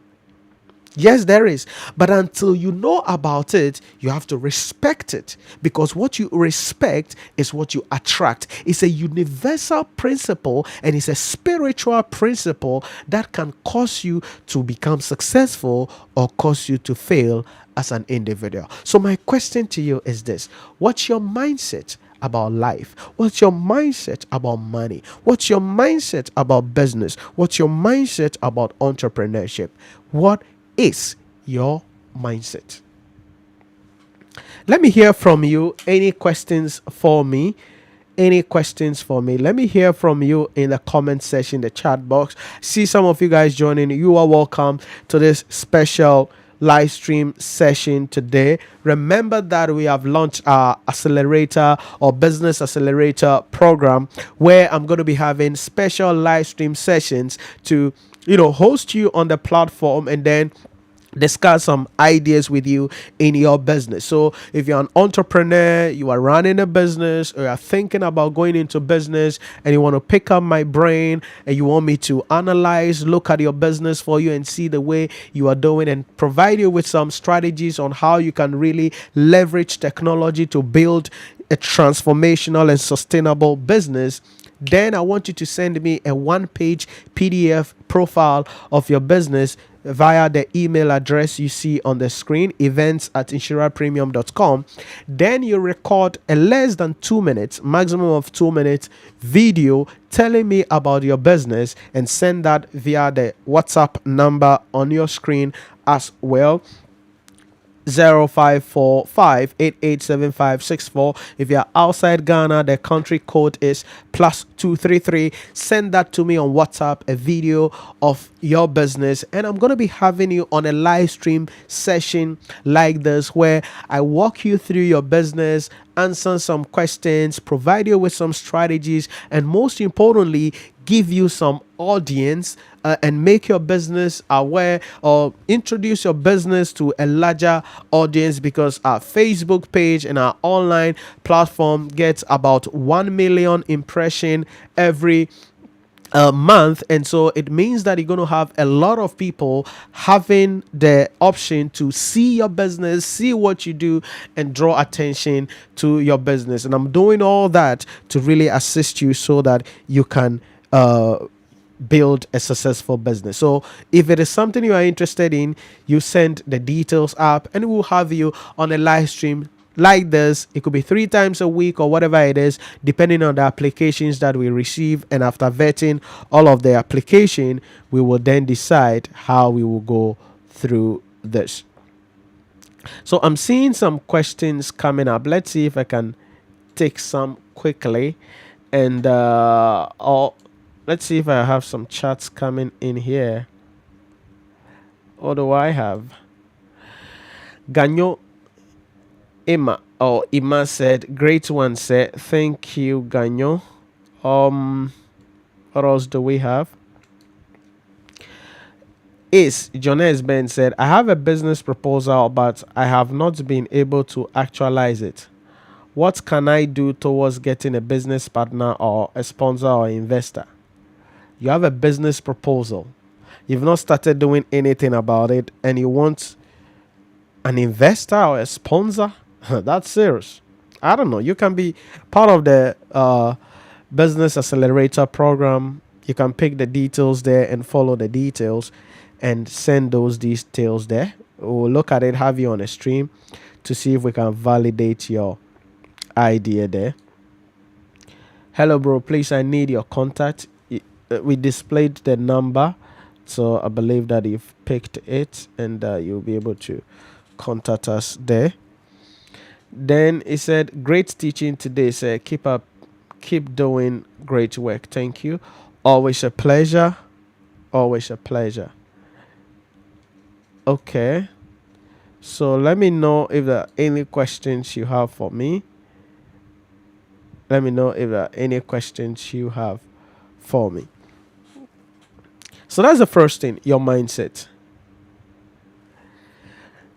Yes, there is. But until you know about it, you have to respect it. Because what you respect is what you attract. It's a universal principle and it's a spiritual principle that can cause you to become successful or cause you to fail as an individual. So my question to you is this: what's your mindset about life? What's your mindset about money? What's your mindset about business? What's your mindset about entrepreneurship? What is your mindset? Let me hear from you. Any questions for me? Any questions for me? Let me hear from you in the comment section, the chat box. See some of you guys joining. You are welcome to this special live stream session today. Remember that we have launched our accelerator or business accelerator program, where I'm going to be having special live stream sessions to host you on the platform and then discuss some ideas with you in your business. So if you're an entrepreneur, you are running a business, or you're thinking about going into business and you want to pick up my brain and you want me to analyze, look at your business for you and see the way you are doing and provide you with some strategies on how you can really leverage technology to build a transformational and sustainable business, then I want you to send me a 1-page PDF profile of your business via the email address you see on the screen, events@nhyirapremium.com. Then you record a less than 2 minutes, maximum of 2 minutes video telling me about your business, and send that via the WhatsApp number on your screen as well. 0545887564. If you're outside Ghana, the country code is +233. Send that to me on WhatsApp, a video of your business, and I'm going to be having you on a live stream session like this, where I walk you through your business, answer some questions, provide you with some strategies, and most importantly, give you some audience and make your business aware or introduce your business to a larger audience, because our Facebook page and our online platform gets about 1 million impression every month, and so it means that you're going to have a lot of people having the option to see your business, see what you do, and draw attention to your business. And I'm doing all that to really assist you so that you can build a successful business. So if it is something you are interested in, you send the details up and we'll have you on a live stream like this. It could be 3 times a week or whatever it is, depending on the applications that we receive. And after vetting all of the application, we will then decide how we will go through this. So I'm seeing some questions coming up. Let's see if I can take some quickly. And let's see if I have some chats coming in here. What do I have? Ganyo Ima said, great one, said, thank you, Ganyo. What else do we have? Jones Ben said, I have a business proposal, but I have not been able to actualize it. What can I do towards getting a business partner or a sponsor or investor? You have a business proposal. You've not started doing anything about it, and you want an investor or a sponsor? That's serious. I don't know. You can be part of the business accelerator program. You can pick the details there and follow the details and send those details there. We'll look at it, have you on a stream to see if we can validate your idea there. Hello, bro. Please, I need your contact. We displayed the number, so I believe that you've picked it, and you'll be able to contact us there. Then he said, great teaching today, sir. Keep doing great work. Thank you. Always a pleasure. Always a pleasure. Okay. So let me know if there are any questions you have for me. Let me know if there are any questions you have for me. So that's the first thing, your mindset.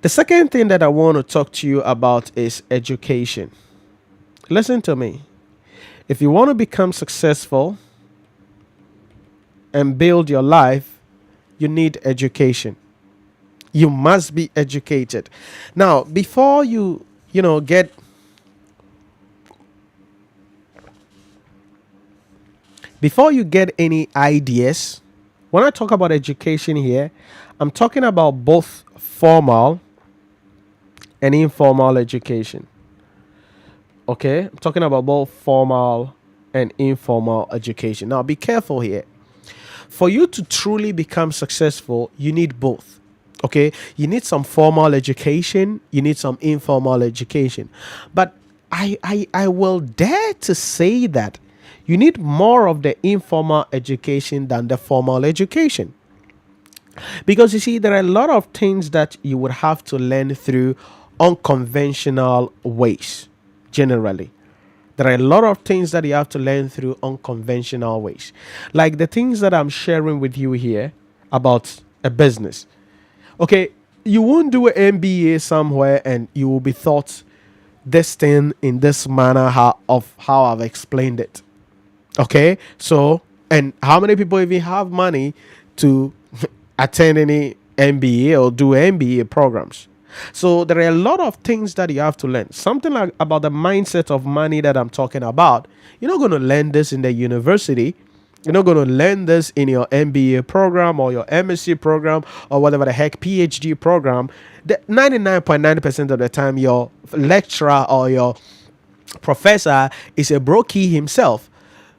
The second thing that I want to talk to you about is education. Listen to me. If you want to become successful and build your life, you need education. You must be educated. Now, before you get any ideas, when I talk about education here, I'm talking about both formal and informal education. Okay? I'm talking about both formal and informal education. Now, be careful here. For you to truly become successful, you need both. Okay? You need some formal education, you need some informal education. But I will dare to say that you need more of the informal education than the formal education. Because you see, there are a lot of things that you would have to learn through unconventional ways, generally. There are a lot of things that you have to learn through unconventional ways. Like the things that I'm sharing with you here about a business. Okay, you won't do an MBA somewhere and you will be taught this thing in this manner of how I've explained it. Okay, so, and how many people even have money to attend any MBA or do MBA programs? So there are a lot of things that you have to learn. Something like about the mindset of money that I'm talking about. You're not going to learn this in the university. You're not going to learn this in your MBA program or your MSc program or whatever the heck PhD program. 99.9% of the time, your lecturer or your professor is a brokey himself.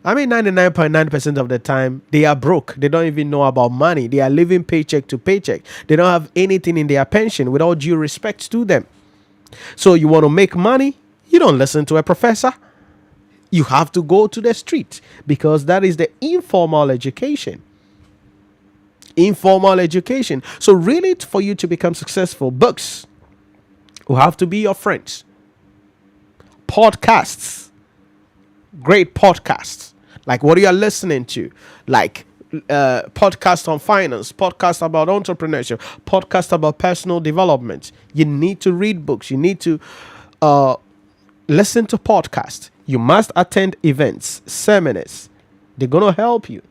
I mean, 99.9% of the time, they are broke. They don't even know about money. They are living paycheck to paycheck. They don't have anything in their pension, with all due respect to them. So you want to make money? You don't listen to a professor. You have to go to the street, because that is the informal education. Informal education. So really, for you to become successful, books will have to be your friends. Podcasts. Great podcasts. Like what you are listening to, like podcast on finance, podcast about entrepreneurship, podcast about personal development. You need to read books. You need to listen to podcasts. You must attend events, seminars. They're going to help you.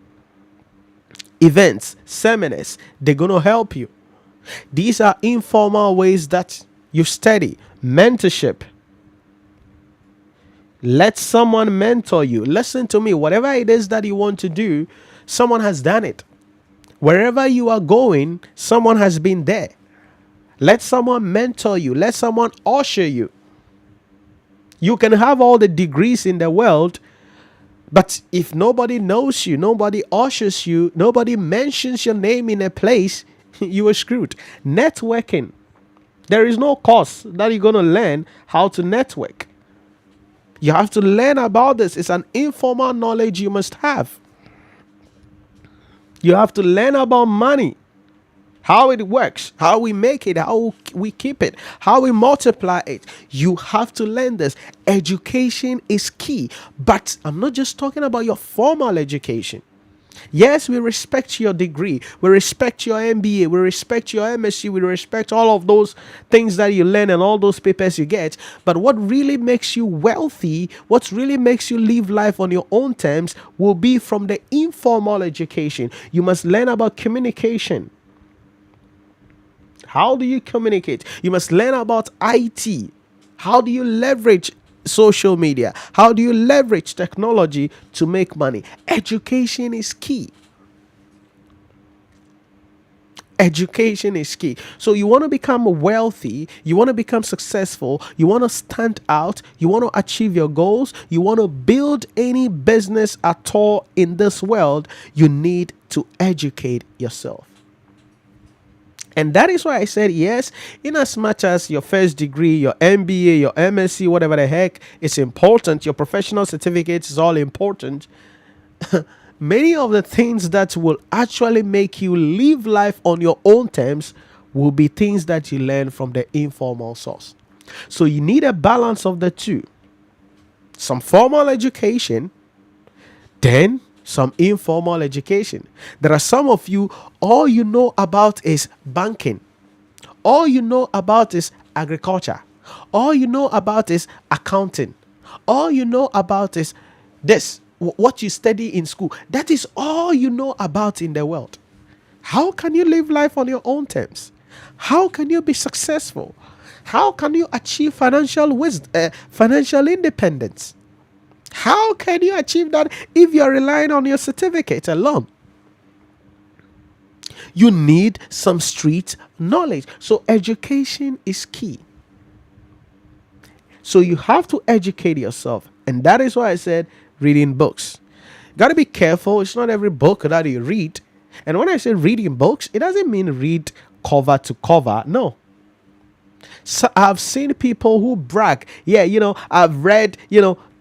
Events, seminars, they're going to help you. These are informal ways that you study. Mentorship. Let someone mentor you. Listen to me. Whatever it is that you want to do, someone has done it. Wherever you are going, someone has been there. Let someone mentor you. Let someone usher you. You can have all the degrees in the world, but if nobody knows you, nobody ushers you, nobody mentions your name in a place, you are screwed. Networking. There is no course that you're going to learn how to network. You have to learn about this. It's an informal knowledge you must have. You have to learn about money. how it works, how we make it, how we keep it, how we multiply it. You have to learn this. Education is key. But I'm not just talking about your formal education. Yes, we respect your degree, we respect your MBA, we respect your MSc, we respect all of those things that you learn and all those papers you get. But what really makes you wealthy, what really makes you live life on your own terms, will be from the informal education. You must learn about communication. How do you communicate? You must learn about IT. How do you leverage social media? How do you leverage technology to make money? Education is key. Education is key. So you want to become wealthy, you want to become successful, you want to stand out, you want to achieve your goals, you want to build any business at all in this world, you need to educate yourself. And that is why I said yes, in as much as your first degree, your MBA, your MSc, whatever the heck, it's important. Your professional certificates is all important. Many of the things that will actually make you live life on your own terms will be things that you learn from the informal source. So you need a balance of the two. Some formal education, then some informal education. There are some of you, all you know about is banking. All you know about is agriculture. All you know about is accounting. All you know about is this, what you study in school. That is all you know about in the world. How can you live life on your own terms? How can you be successful? How can you achieve financial wisdom, financial independence? How can you achieve that if you're relying on your certificate alone? You need some street knowledge. So education is key. So you have to educate yourself. And that is why I said reading books. Got to be careful. It's not every book that you read. And when I say reading books, it doesn't mean read cover to cover. No. So I've seen people who brag. Yeah, I've read,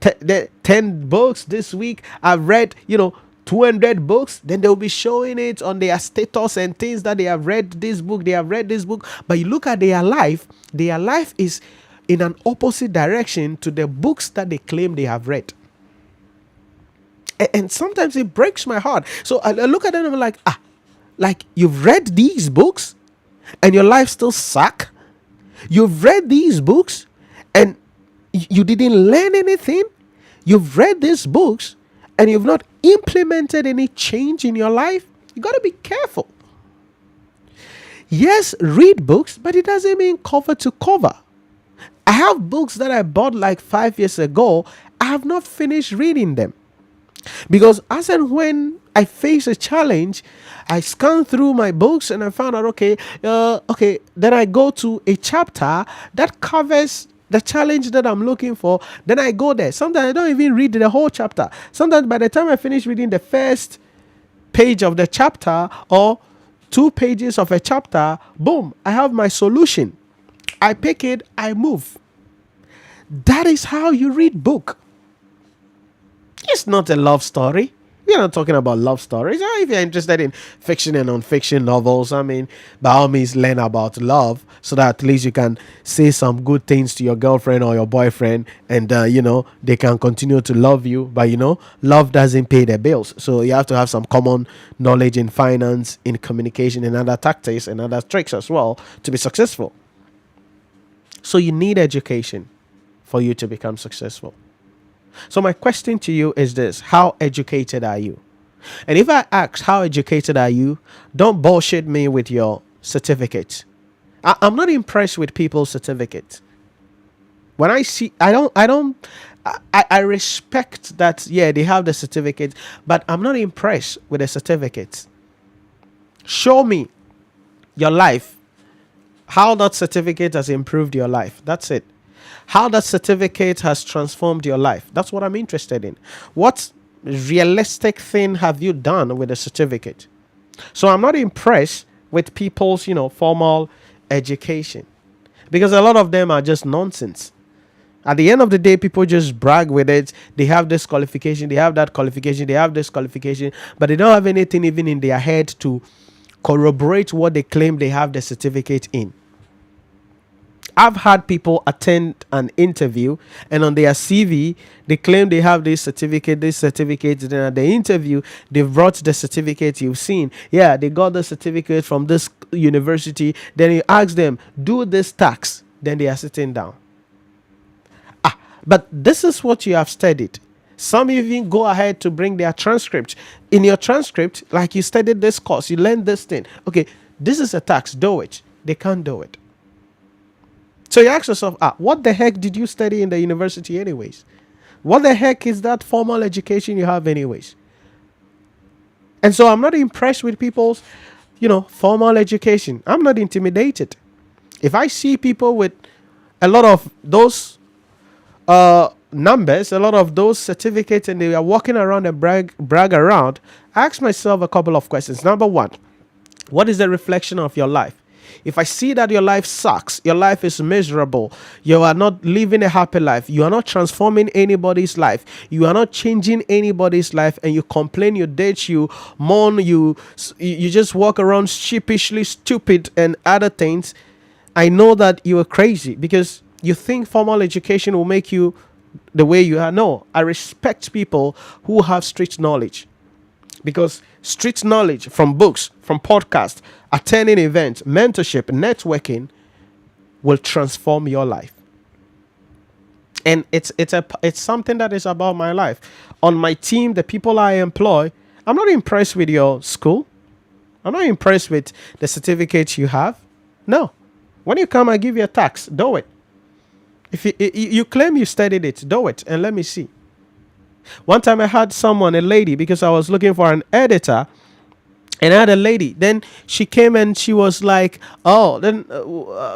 10 books this week. I've read, 200 books. Then they'll be showing it on their status and things that they have read this book. They have read this book. But you look at their life is in an opposite direction to the books that they claim they have read. And sometimes it breaks my heart. So I look at them and I'm like you've read these books and your life still suck. You've read these books and you didn't learn anything. You've read these books and you've not implemented any change in your life. You got to be careful. Yes, read books, but it doesn't mean cover to cover. I have books that I bought like 5 years ago. I have not finished reading them. Because as and when I face a challenge, I scan through my books and I found out, okay, then I go to a chapter that covers the challenge that I'm looking for. Then I go there. Sometimes I don't even read the whole chapter. Sometimes by the time I finish reading the first page of the chapter or 2 pages of a chapter, boom, I have my solution. I pick it, I move. That is how you read book. It's not a love story. We're not talking about love stories. If you're interested in fiction and non-fiction novels, by all means, learn about love so that at least you can say some good things to your girlfriend or your boyfriend and, they can continue to love you. But, love doesn't pay the bills. So you have to have some common knowledge in finance, in communication, and other tactics and other tricks as well to be successful. So you need education for you to become successful. So my question to you is this: how educated are you? And if I ask how educated are you, don't bullshit me with your certificate. I'm not impressed with people's certificates. When I see, I respect that, yeah, they have the certificate, but I'm not impressed with the certificates. Show me your life, how that certificate has improved your life. That's it. How that certificate has transformed your life. That's what I'm interested in. What realistic thing have you done with a certificate? So I'm not impressed with people's, formal education, because a lot of them are just nonsense. At the end of the day, people just brag with it. They have this qualification, they have that qualification, they have this qualification, but they don't have anything even in their head to corroborate what they claim they have the certificate in. I've had people attend an interview and on their CV, they claim they have this certificate. Then at the interview, they've brought the certificate you've seen. Yeah, they got the certificate from this university. Then you ask them, do this tax. Then they are sitting down. But this is what you have studied. Some even go ahead to bring their transcript. In your transcript, like you studied this course, you learned this thing. Okay, this is a tax, do it. They can't do it. So you ask yourself, what the heck did you study in the university anyways? What the heck is that formal education you have anyways? And so I'm not impressed with people's, formal education. I'm not intimidated. If I see people with a lot of those numbers, a lot of those certificates, and they are walking around and brag around, I ask myself a couple of questions. Number one, what is the reflection of your life? If I see that your life sucks, your life is miserable, you are not living a happy life, you are not transforming anybody's life, you are not changing anybody's life, and you complain, you ditch, you mourn, you just walk around sheepishly stupid and other things, I know that you are crazy because you think formal education will make you the way you are. No, I respect people who have street knowledge, because street knowledge from books, from podcasts, attending events, mentorship, networking will transform your life. And it's something that is about my life. On my team, the people I employ, I'm not impressed with your school. I'm not impressed with the certificates you have. No. When you come, I give you a tax. Do it. If you claim you studied it, do it and let me see. One time I had someone, a lady, because I was looking for an editor, and I had a lady. Then she came and she was like, oh, then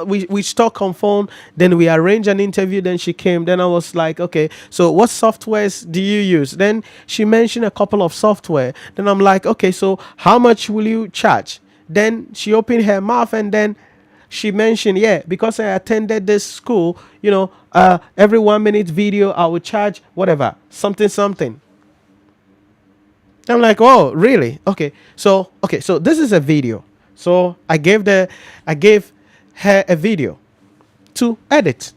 we talk on phone. Then we arranged an interview. Then she came. Then I was like, okay, so what softwares do you use? Then she mentioned a couple of software. Then I'm like, okay, so how much will you charge? Then she opened her mouth and then she mentioned, yeah, because I attended this school, every 1 minute video, I would charge whatever, something. I'm like, oh, really? Okay. So this is a video. So I gave her a video to edit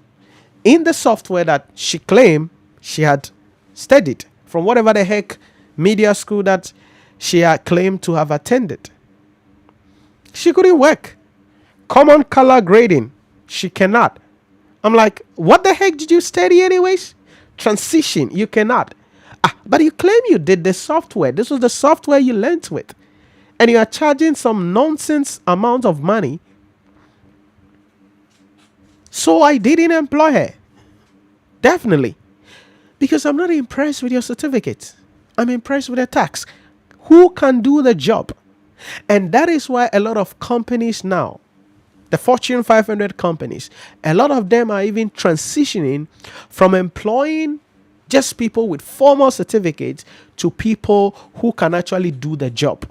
in the software that she claimed she had studied from whatever the heck media school that she had claimed to have attended. She couldn't work. Common color grading, she cannot. I'm like, what the heck did you study anyways? Transition, you cannot. But you claim you did the software. This was the software you learned with. And you are charging some nonsense amount of money. So I didn't employ her. Definitely. Because I'm not impressed with your certificate. I'm impressed with the tax. Who can do the job? And that is why a lot of companies now, the Fortune 500 companies, a lot of them are even transitioning from employing just people with formal certificates to people who can actually do the job.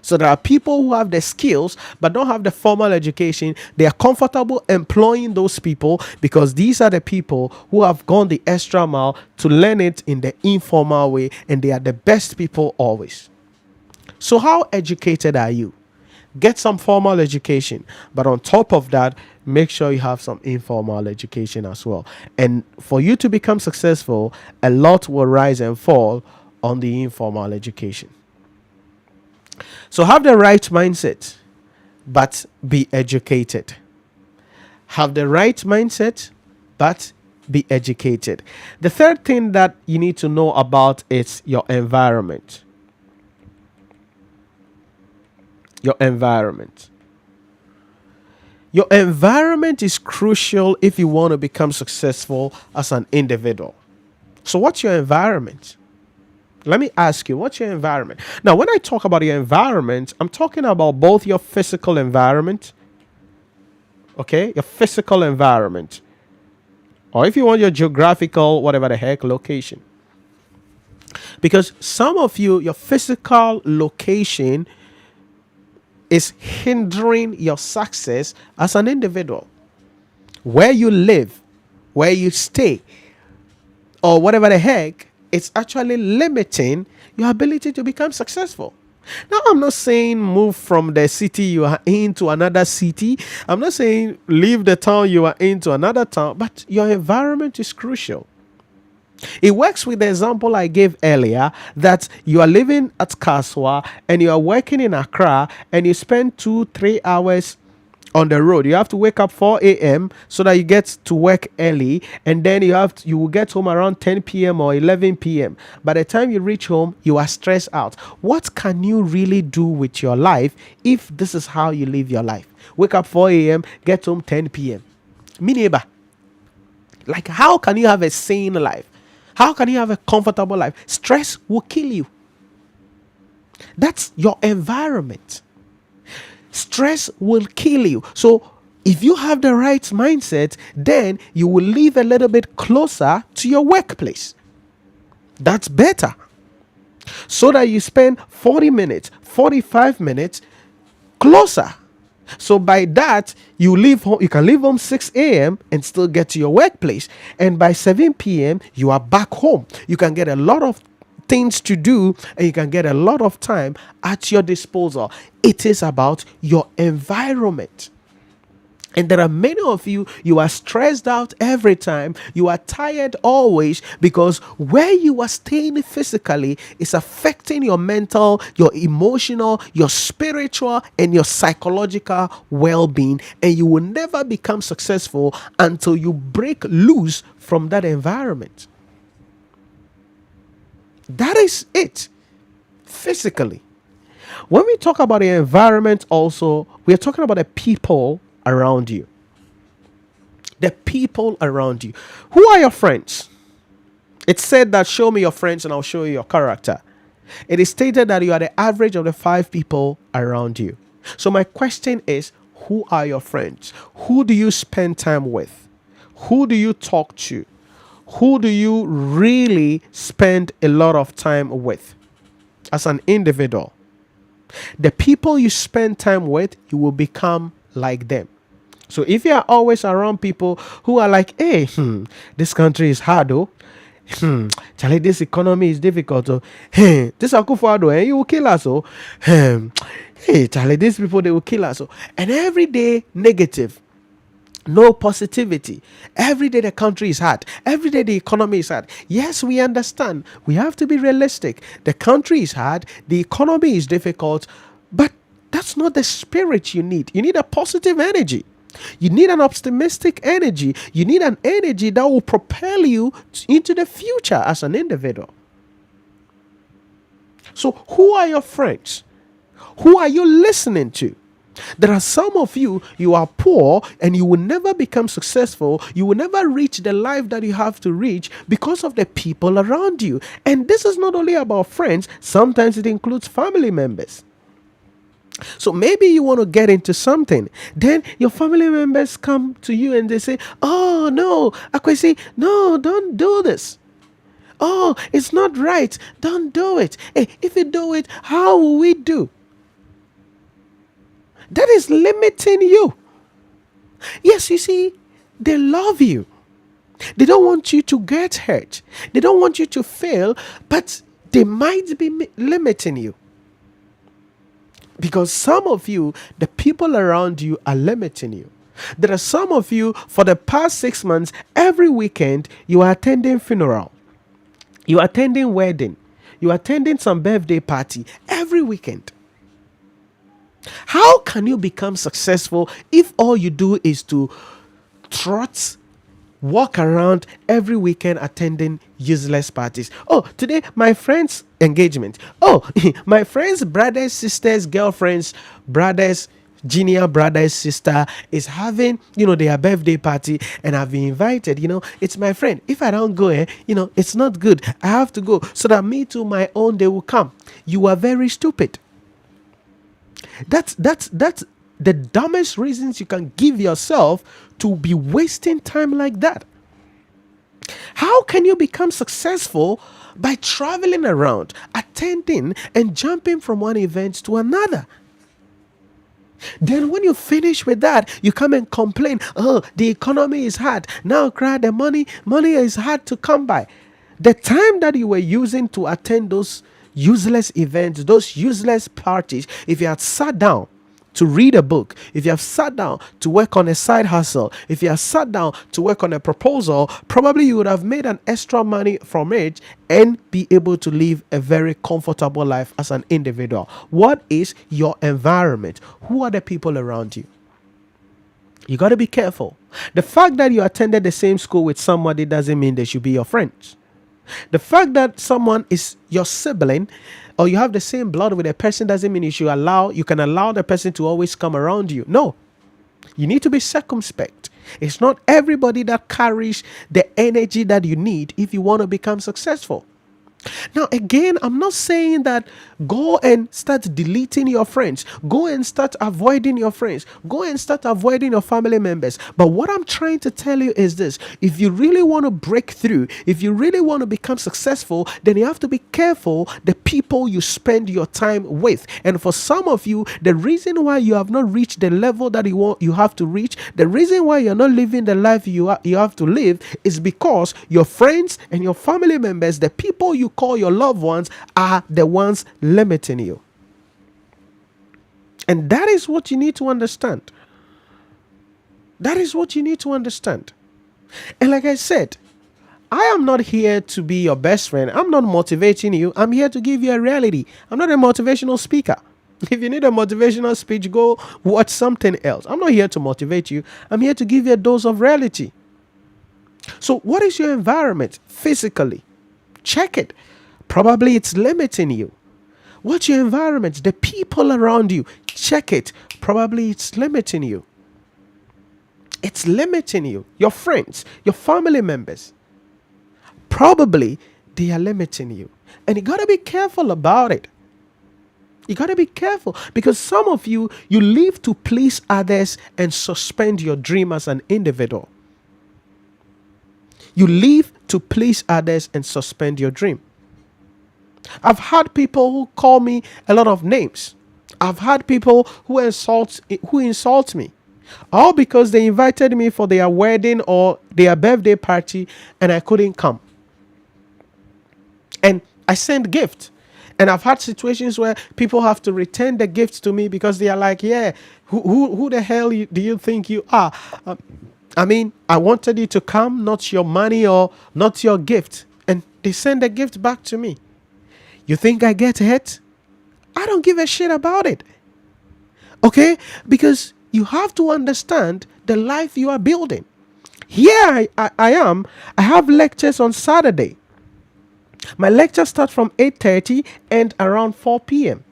So there are people who have the skills but don't have the formal education. They are comfortable employing those people because these are the people who have gone the extra mile to learn it in the informal way, and they are the best people always. So how educated are you? Get some formal education, but on top of that, make sure you have some informal education as well. And for you to become successful, a lot will rise and fall on the informal education. So have the right mindset, but be educated. Have the right mindset, but be educated. The third thing that you need to know about is your environment. Your environment. Your environment is crucial if you want to become successful as an individual. So what's your environment? Let me ask you, what's your environment? Now, when I talk about your environment, I'm talking about both your physical environment, okay, your physical environment, or if you want your geographical, whatever the heck, location. Because some of you, your physical location is hindering your success as an individual. Where you live, where you stay, or whatever the heck, it's actually limiting your ability to become successful. Now, I'm not saying move from the city you are in to another city. I'm not saying leave the town you are in to another town, but your environment is crucial. It works with the example I gave earlier that you are living at Kaswa and you are working in Accra and you spend 2-3 hours on the road. You have to wake up 4 a.m. so that you get to work early, and then you will get home around 10 p.m. or 11 p.m. By the time you reach home, you are stressed out. What can you really do with your life if this is how you live your life? Wake up 4 a.m., get home 10 p.m. Me neighbor. Like, how can you have a sane life? How can you have a comfortable life? Stress will kill you. That's your environment. Stress will kill you. So if you have the right mindset, then you will live a little bit closer to your workplace. That's better. So that you spend 40 minutes, 45 minutes closer. So by that, you leave home, you can leave home 6 a.m. and still get to your workplace. And by 7 p.m., you are back home. You can get a lot of things to do and you can get a lot of time at your disposal. It is about your environment. And there are many of you, you are stressed out every time. You are tired always because where you are staying physically is affecting your mental, your emotional, your spiritual, and your psychological well-being. And you will never become successful until you break loose from that environment. That is it. Physically. When we talk about the environment also, we are talking about the people around you. The people around you. Who are your friends? It's said that show me your friends and I'll show you your character. It is stated that you are the average of the 5 people around you. So my question is, who are your friends? Who do you spend time with? Who do you talk to? Who do you really spend a lot of time with as an individual? The people you spend time with, you will become like them. So if you are always around people who are like, hey, this country is hard, oh. Charlie, this economy is difficult, oh. Hey, this Akufo-Addo, you will kill us, oh. Hey, Charlie, these people, they will kill us, oh. And every day, negative. No positivity. Every day the country is hard. Every day the economy is hard. Yes, we understand. We have to be realistic. The country is hard. The economy is difficult. But that's not the spirit you need. You need a positive energy. You need an optimistic energy. You need an energy that will propel you into the future as an individual. So who are your friends? Who are you listening to? There are some of you, you are poor and you will never become successful. You will never reach the life that you have to reach because of the people around you. And this is not only about friends, sometimes it includes family members. So maybe you want to get into something. Then your family members come to you and they say, oh no, Akwesi, no, don't do this. Oh, it's not right. Don't do it. Hey, if you do it, how will we do? That is limiting you. Yes, you see, they love you. They don't want you to get hurt. They don't want you to fail, but they might be limiting you. Because some of you, the people around you are limiting you. There are some of you, for the past 6 months, every weekend, you are attending funeral. You are attending wedding. You are attending some birthday party every weekend. How can you become successful if all you do is to trot, walk around every weekend attending useless parties? Oh, today my friend's engagement. Oh, my friend's brother's sister's girlfriend's brother's junior brother's sister is having, their birthday party and I've been invited. It's my friend. If I don't go, it's not good. I have to go so that me too, my own day will come. You are very stupid. That's the dumbest reasons you can give yourself to be wasting time like that. How can you become successful by traveling around, attending and jumping from one event to another? Then when you finish with that, you come and complain, oh, the economy is hard. Now, the money is hard to come by. The time that you were using to attend those useless events, those useless parties, if you had sat down to read a book, if you have sat down to work on a side hustle, if you have sat down to work on a proposal, probably you would have made an extra money from it and be able to live a very comfortable life as an individual. What is your environment? Who are the people around you? You got to be careful. The fact that you attended the same school with somebody doesn't mean they should be your friends. The fact that someone is your sibling or you have the same blood with a person doesn't mean you can allow the person to always come around you. No. You need to be circumspect. It's not everybody that carries the energy that you need if you want to become successful. Now, again, I'm not saying that go and start deleting your friends. Go and start avoiding your friends. Go and start avoiding your family members. But what I'm trying to tell you is this. If you really want to break through, if you really want to become successful, then you have to be careful the people you spend your time with. And for some of you, the reason why you have not reached the level that you have to reach, the reason why you're not living the life you have to live is because your friends and your family members, the people you call your loved ones, are the ones limiting you. And that is what you need to understand. That is what you need to understand. And like I said, I am not here to be your best friend. I'm not motivating you. I'm here to give you a reality. I'm not a motivational speaker. If you need a motivational speech, go watch something else. I'm not here to motivate you. I'm here to give you a dose of reality. So what is your environment physically? Check it. Probably it's limiting you. What's your environment? The people around you. Check it. Probably it's limiting you. It's limiting you. Your friends, your family members. Probably they are limiting you. And you got to be careful about it. You got to be careful because some of you live to please others and suspend your dream as an individual. You live to please others and suspend your dream. I've had people who call me a lot of names. I've had people who insult me, all because they invited me for their wedding or their birthday party and I couldn't come. And I sent gifts. And I've had situations where people have to return the gifts to me because they are like, yeah, who the hell do you think you are? I wanted you to come, not your money or not your gift. And they send the gift back to me. You think I get hurt? I don't give a shit about it. Okay? Because you have to understand the life you are building. Here I am. I have lectures on Saturday. My lectures start from 8:30 and around 4 p.m.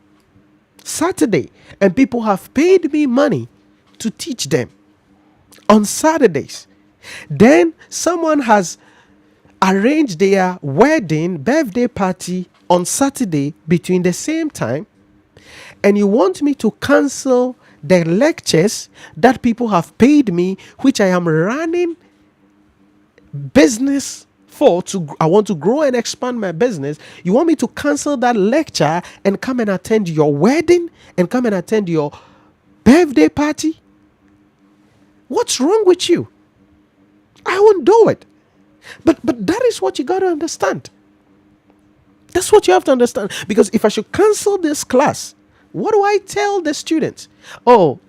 Saturday. And people have paid me money to teach them on Saturdays. Then someone has arranged their wedding, birthday party on Saturday between the same time, and you want me to cancel the lectures that people have paid me, which I am running business for, I want to grow and expand my business. You want me to cancel that lecture and come and attend your wedding and come and attend your birthday party? What's wrong with you? I won't do it. But that is what you got to understand. That's what you have to understand. Because if I should cancel this class, what do I tell the students? Oh,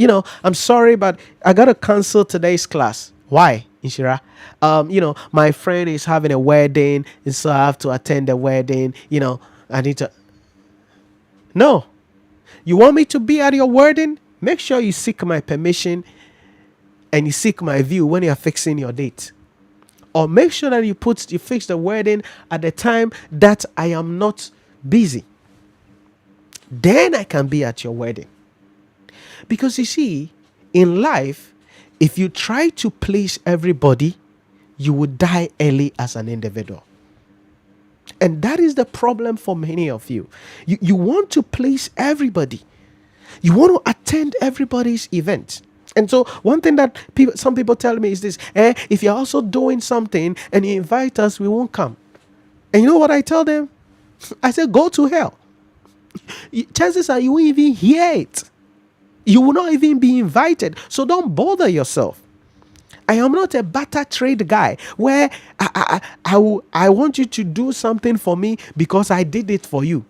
I'm sorry, but I got to cancel today's class. Why, Nhyira? My friend is having a wedding, and so I have to attend the wedding. I need to. No. You want me to be at your wedding? Make sure you seek my permission and you seek my view when you are fixing your date. Or make sure that you fix the wedding at the time that I am not busy. Then I can be at your wedding. Because you see, in life, if you try to please everybody, you will die early as an individual. And that is the problem for many of you. You want to please everybody. You want to attend everybody's event. And so one thing that some people tell me is this, if you're also doing something and you invite us, we won't come. And you know what I tell them? I say, go to hell. Chances are you won't even hear it. You will not even be invited. So don't bother yourself. I am not a barter trade guy where I want you to do something for me because I did it for you.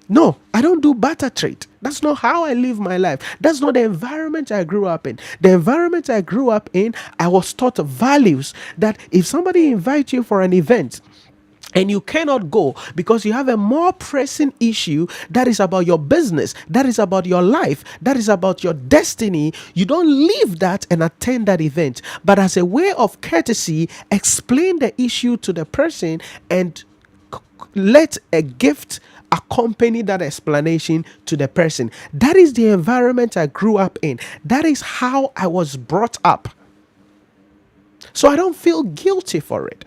No, I don't do barter trade. That's not how I live my life. That's not the environment I grew up in. The environment I grew up in, I was taught values that if somebody invites you for an event, and you cannot go because you have a more pressing issue that is about your business, that is about your life, that is about your destiny, you don't leave that and attend that event. But as a way of courtesy, explain the issue to the person and let a gift accompany that explanation to the person. That is the environment I grew up in. That is how I was brought up. So I don't feel guilty for it.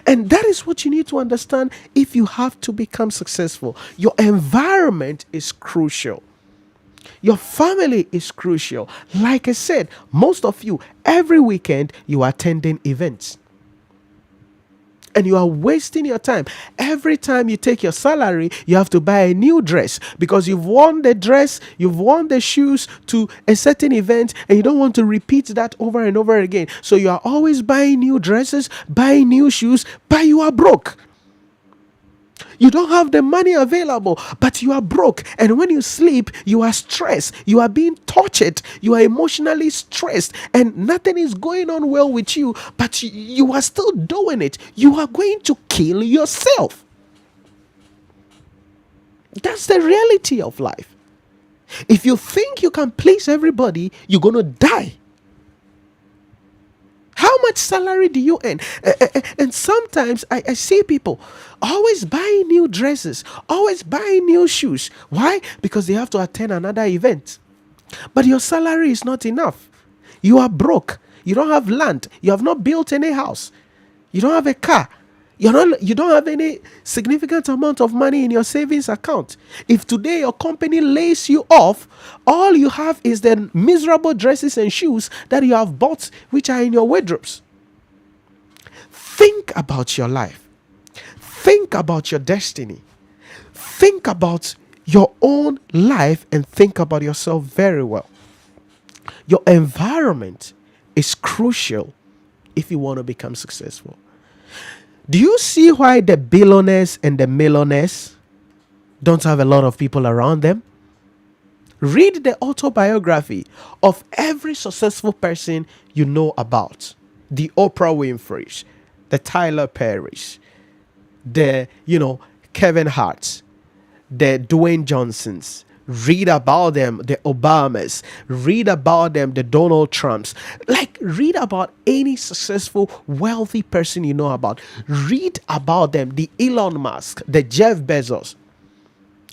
And that is what you need to understand if you have to become successful. Your environment is crucial. Your family is crucial. Like I said, most of you, every weekend, you are attending events. And you are wasting your time. Every time you take your salary, you have to buy a new dress because you've worn the dress, you've worn the shoes to a certain event, and you don't want to repeat that over and over again. So you are always buying new dresses, buying new shoes, but you are broke. You don't have the money available, but you are broke. And when you sleep, you are stressed. You are being tortured. You are emotionally stressed. And nothing is going on well with you, but you are still doing it. You are going to kill yourself. That's the reality of life. If you think you can please everybody, you're going to die. How much salary do you earn? And sometimes I see people always buying new dresses, always buying new shoes. Why? Because they have to attend another event. But your salary is not enough. You are broke. You don't have land. You have not built any house. You don't have a car. You don't have any significant amount of money in your savings account. If today your company lays you off, all you have is the miserable dresses and shoes that you have bought, which are in your wardrobes. Think about your life. Think about your destiny. Think about your own life and think about yourself very well. Your environment is crucial if you want to become successful. Do you see why the billionaires and the millionaires don't have a lot of people around them? Read the autobiography of every successful person you know about. The Oprah Winfrey's, the Tyler Perry's, the, Kevin Hart's, the Dwayne Johnsons. Read about them, the Obamas. Read about them, the Donald Trumps. Read about any successful, wealthy person you know about. Read about them, the Elon Musk, the Jeff Bezos.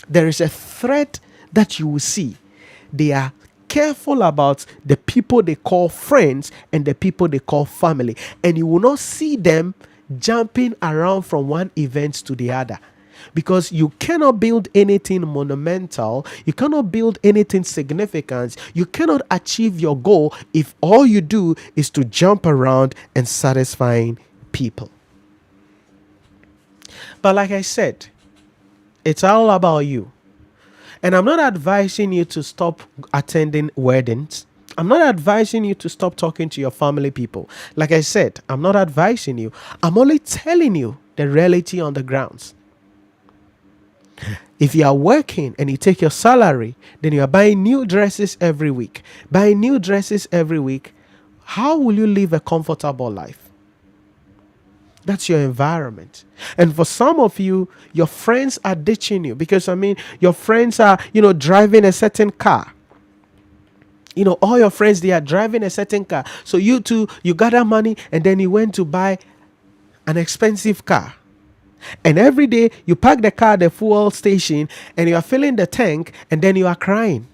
There is a thread that you will see. They are careful about the people they call friends and the people they call family. And you will not see them jumping around from one event to the other. Because you cannot build anything monumental, you cannot build anything significant, you cannot achieve your goal if all you do is to jump around and satisfying people. But like I said, it's all about you. And I'm not advising you to stop attending weddings. I'm not advising you to stop talking to your family people. Like I said, I'm not advising you. I'm only telling you the reality on the grounds. If you are working and you take your salary, then you are buying new dresses every week. Buying new dresses every week. How will you live a comfortable life? That's your environment. And for some of you, your friends are ditching you because, your friends are, driving a certain car. All your friends, they are driving a certain car. So you too, you gather money and then you went to buy an expensive car. And every day you park the car at the fuel station and you are filling the tank and then you are crying.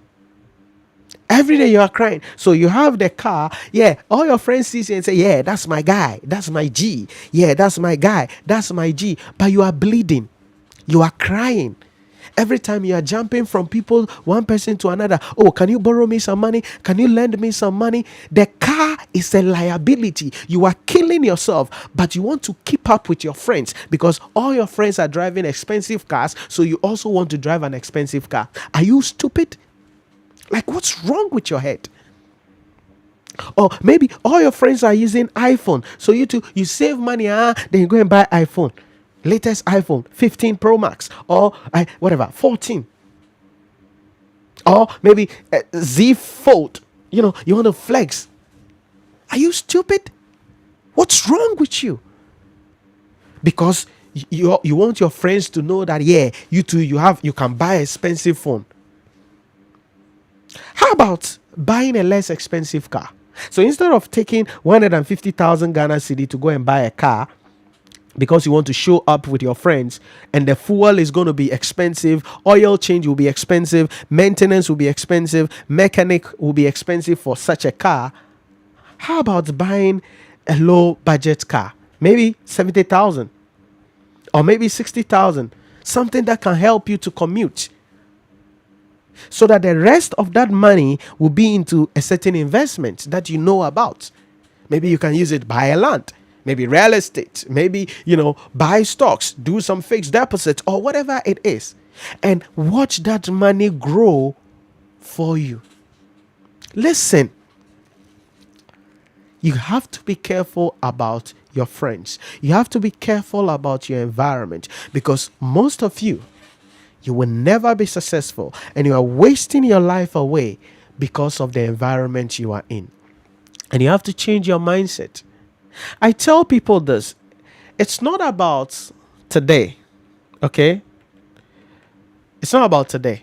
Every day you are crying. So you have the car. Yeah, all your friends see you and say, yeah, that's my guy. That's my G. Yeah, that's my guy. That's my G. But you are bleeding. You are crying. Every time you are jumping from one person to another. Oh, can you borrow me some money? Can you lend me some money? The car is a liability. You are killing yourself, but you want to keep up with your friends because all your friends are driving expensive cars. So you also want to drive an expensive car. Are you stupid? What's wrong with your head? Or maybe all your friends are using iPhone. So you save money, then you go and buy iPhone. latest iPhone 15 Pro Max, or whatever 14, or maybe Z Fold. You want to flex. Are you stupid? What's wrong with you? Because you want your friends to know that, yeah, you too, you can buy an expensive phone. How about buying a less expensive car? So instead of taking 150,000 Ghana cedi to go and buy a car because you want to show up with your friends, and the fuel is going to be expensive, oil change will be expensive, maintenance will be expensive, mechanic will be expensive for such a car, how about buying a low budget car? Maybe 70,000 or maybe 60,000, something that can help you to commute, so that the rest of that money will be into a certain investment that you know about. Maybe you can use it, buy a land, maybe real estate, maybe buy stocks, do some fixed deposits, or whatever it is, and watch that money grow for you. Listen, you have to be careful about your friends. You have to be careful about your environment, because most of you will never be successful, and you are wasting your life away because of the environment you are in. And you have to change your mindset. I tell people this: it's not about today, okay? It's not about today.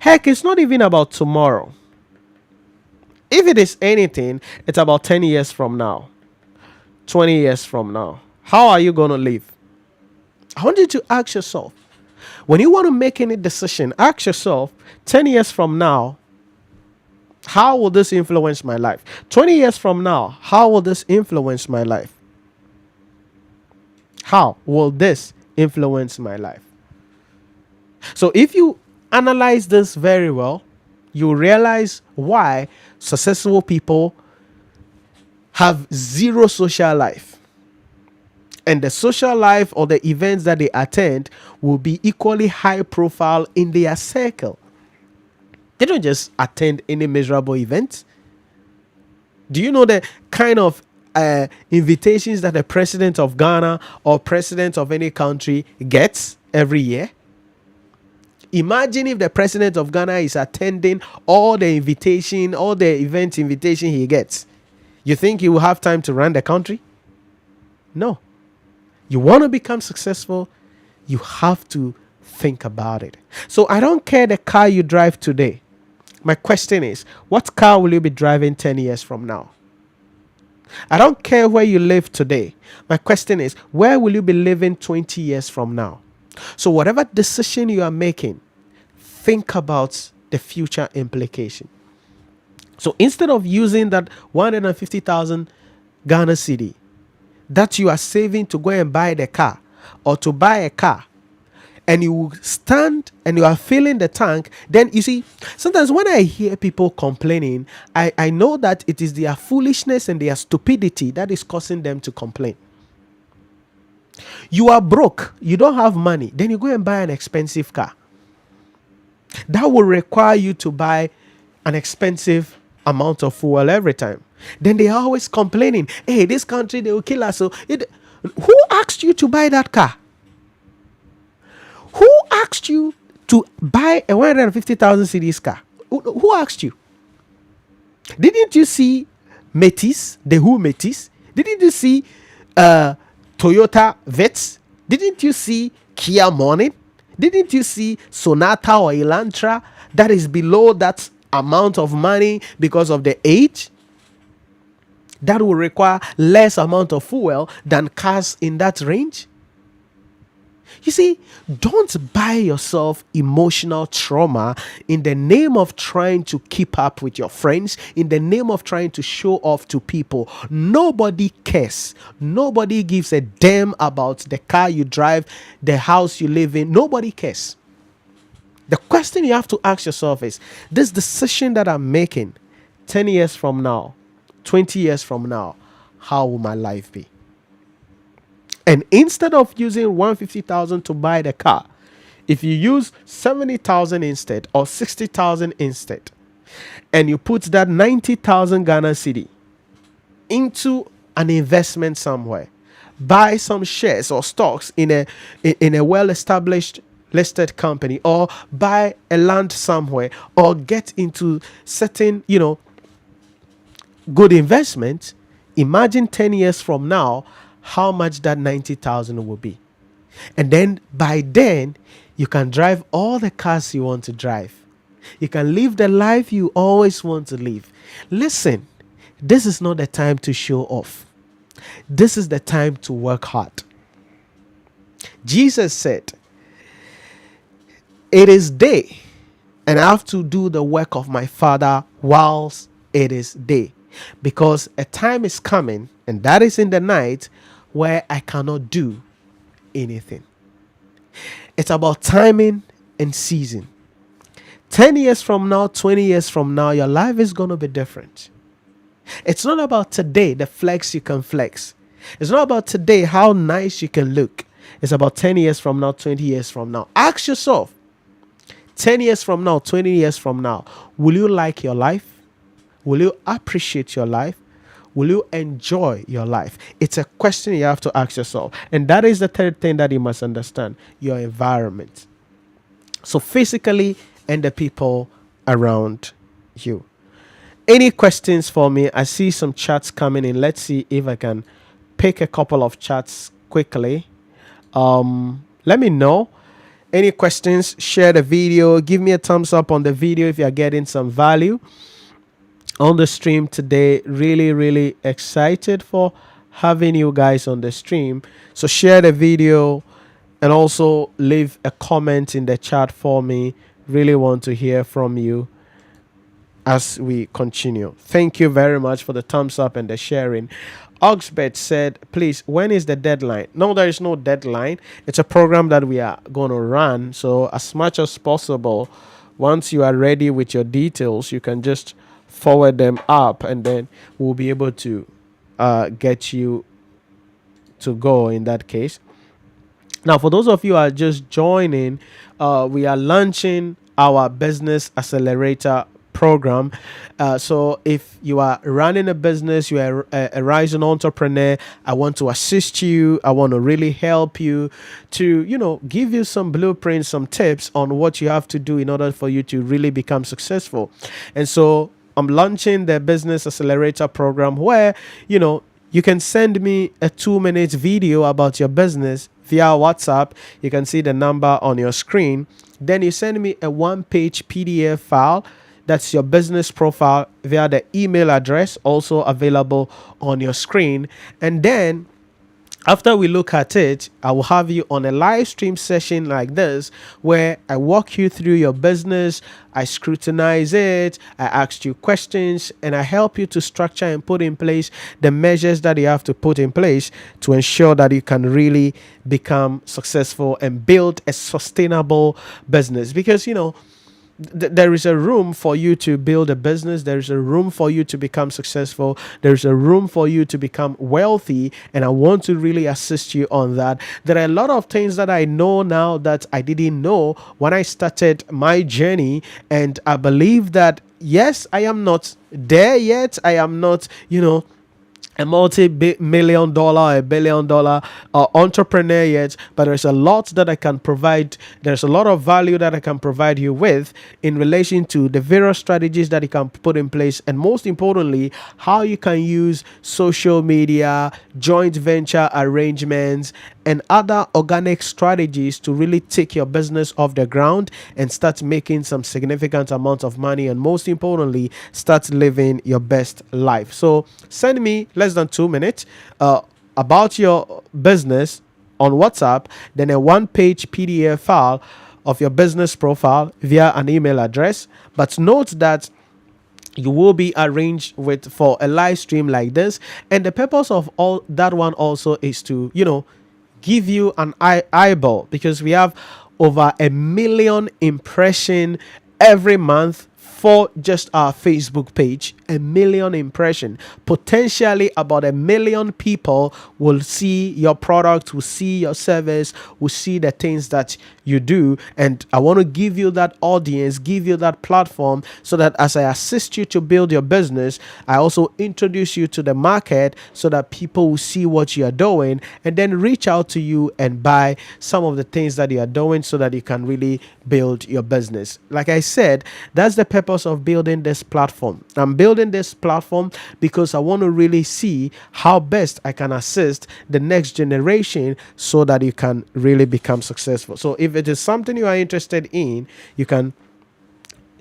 Heck, it's not even about tomorrow. If it is anything, it's about 10 years from now, 20 years from now. How are you going to live? I want you to ask yourself, when you want to make any decision, ask yourself, 10 years from now, how will this influence my life? 20 years from now, how will this influence my life? How will this influence my life? So if you analyze this very well, you realize why successful people have zero social life. And the social life or the events that they attend will be equally high profile in their circle. They don't just attend any miserable event. Do you know the kind of invitations that the president of Ghana or president of any country gets every year? Imagine if the president of Ghana is attending all the event invitation he gets. You think he will have time to run the country? No. You want to become successful, you have to think about it. So I don't care the car you drive today. My question is, what car will you be driving 10 years from now? I don't care where you live today. My question is, where will you be living 20 years from now? So whatever decision you are making, think about the future implication. So instead of using that 150,000 Ghana cedi that you are saving to go and buy the car, or to buy a car, and you stand and you are filling the tank, then you see, sometimes when I hear people complaining, I know that it is their foolishness and their stupidity that is causing them to complain. You are broke, you don't have money, then you go and buy an expensive car. That will require you to buy an expensive amount of fuel every time. Then they are always complaining, hey, this country, they will kill us. Who asked you to buy that car? Who asked you to buy a 150,000 cedis car? Who asked you? Didn't you see Métis, the Who Métis? Didn't you see Toyota Vets? Didn't you see Kia Morning? Didn't you see Sonata or Elantra that is below that amount of money because of the age? That will require less amount of fuel than cars in that range. You see, don't buy yourself emotional trauma in the name of trying to keep up with your friends, in the name of trying to show off to people. Nobody cares. Nobody gives a damn about the car you drive, the house you live in. Nobody cares. The question you have to ask yourself is, this decision that I'm making 10 years from now, 20 years from now, how will my life be? And instead of using 150,000 to buy the car, if you use 70,000 instead, or 60,000 instead, and you put that 90,000 Ghana cedi into an investment somewhere, buy some shares or stocks in a well established listed company, or buy a land somewhere, or get into certain, good investment, imagine 10 years from now how much that 90,000 will be. And then by then, you can drive all the cars you want to drive. You can live the life you always want to live. Listen, this is not the time to show off. This is the time to work hard. Jesus said, "It is day, and I have to do the work of my Father whilst it is day. Because a time is coming, and that is in the night, where I cannot do anything." It's about timing and season. 10 years from now, 20 years from now, your life is going to be different. It's not about today, the flex you can flex. It's not about today, how nice you can look. It's about 10 years from now, 20 years from now. Ask yourself, 10 years from now, 20 years from now, will you like your life? Will you appreciate your life? Will you enjoy your life? It's a question you have to ask yourself. And that is the third thing that you must understand, your environment. So physically and the people around you. Any questions for me? I see some chats coming in. Let's see if I can pick a couple of chats quickly. Let me know. Any questions? Share the video. Give me a thumbs up on the video if you're getting some value on the stream today. Really, really excited for having you guys on the stream. So share the video and also leave a comment in the chat for me. Really want to hear from you as we continue. Thank you very much for the thumbs up and the sharing. Oxbet said, please, when is the deadline? No, there is no deadline. It's a program that we are going to run. So as much as possible, once you are ready with your details, you can just forward them up, and then we'll be able to get you to go in that case. Now, for those of you who are just joining, we are launching our business accelerator program. So if you are running a business, you are a rising entrepreneur, I want to assist you. I want to really help you to, give you some blueprints, some tips on what you have to do in order for you to really become successful. And so I'm launching the business accelerator program where, you can send me a 2-minute video about your business via WhatsApp. You can see the number on your screen. Then you send me a 1-page PDF file. That's your business profile via the email address also available on your screen. And then after we look at it, I will have you on a live stream session like this, where I walk you through your business, I scrutinize it, I ask you questions, and I help you to structure and put in place the measures that you have to put in place to ensure that you can really become successful and build a sustainable business. Because, there is a room for you to build a business. There is a room for you to become successful. There's a room for you to become wealthy. And I want to really assist you on that. There are a lot of things that I know now that I didn't know when I started my journey. And I believe that, yes, I am not there yet. I am not, a multi-million dollar, a billion dollar entrepreneur yet, but there's a lot that I can provide. There's a lot of value that I can provide you with in relation to the various strategies that you can put in place, and most importantly, how you can use social media, joint venture arrangements, and other organic strategies to really take your business off the ground and start making some significant amount of money, and most importantly, start living your best life. So send me less than 2 minutes about your business on WhatsApp, then a 1-page PDF file of your business profile via an email address. But note that you will be arranged with for a live stream like this, and the purpose of all that one also is to give you an eyeball, because we have over 1 million impression every month for just our Facebook page, 1 million impression. Potentially about 1 million people will see your product, will see your service, will see the things that you do. And I want to give you that audience, give you that platform, so that as I assist you to build your business, I also introduce you to the market so that people will see what you are doing and then reach out to you and buy some of the things that you are doing so that you can really build your business. Like I said, that's the purpose of building this platform. I'm building this platform because I want to really see how best I can assist the next generation so that you can really become successful. So if it is something you are interested in, you can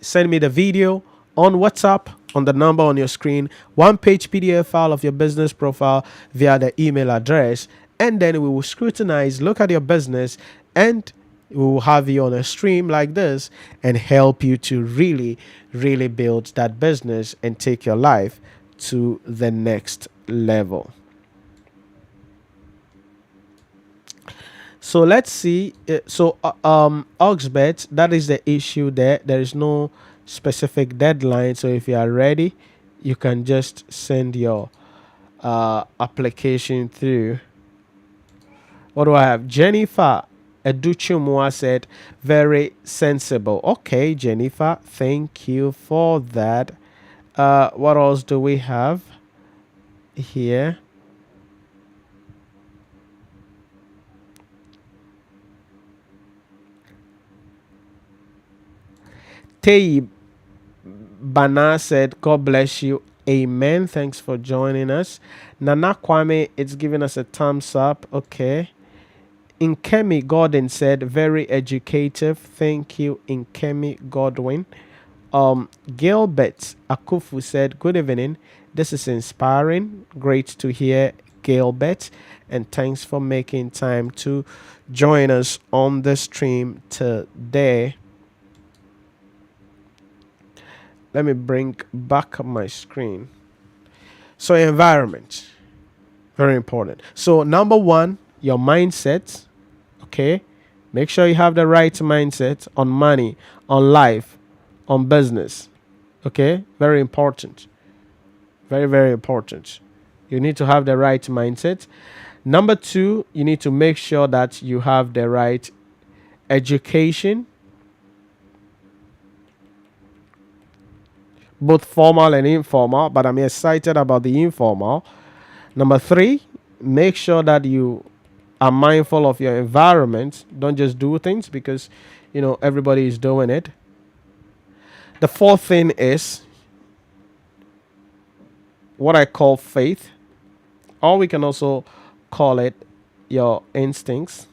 send me the video on WhatsApp on the number on your screen, 1-page PDF file of your business profile via the email address, and then we will scrutinize, look at your business, and we will have you on a stream like this and help you to really, really build that business and take your life to the next level. So let's see. Oxbet, that is the issue there. There is no specific deadline. So if you are ready, you can just send your application through. What do I have? Jennifer Educhumwa said, very sensible. Okay, Jennifer, thank you for that. What else do we have here? Tay Bana said, God bless you. Amen. Thanks for joining us. Nana Kwame, it's giving us a thumbs up. Okay. Inkemi Godwin said, very educative. Thank you, Inkemi Godwin. Gilbert Akufu said, good evening. This is inspiring. Great to hear, Gilbert. And thanks for making time to join us on the stream today. Let me bring back my screen. So environment, very important. So number one, your mindset. Okay, make sure you have the right mindset on money, on life, on business. Okay, very important. Very, very important. You need to have the right mindset. Number two, you need to make sure that you have the right education, both formal and informal, but I'm excited about the informal. Number three, make sure that you are mindful of your environment. Don't just do things because, everybody is doing it. The fourth thing is what I call faith, or we can also call it your instincts.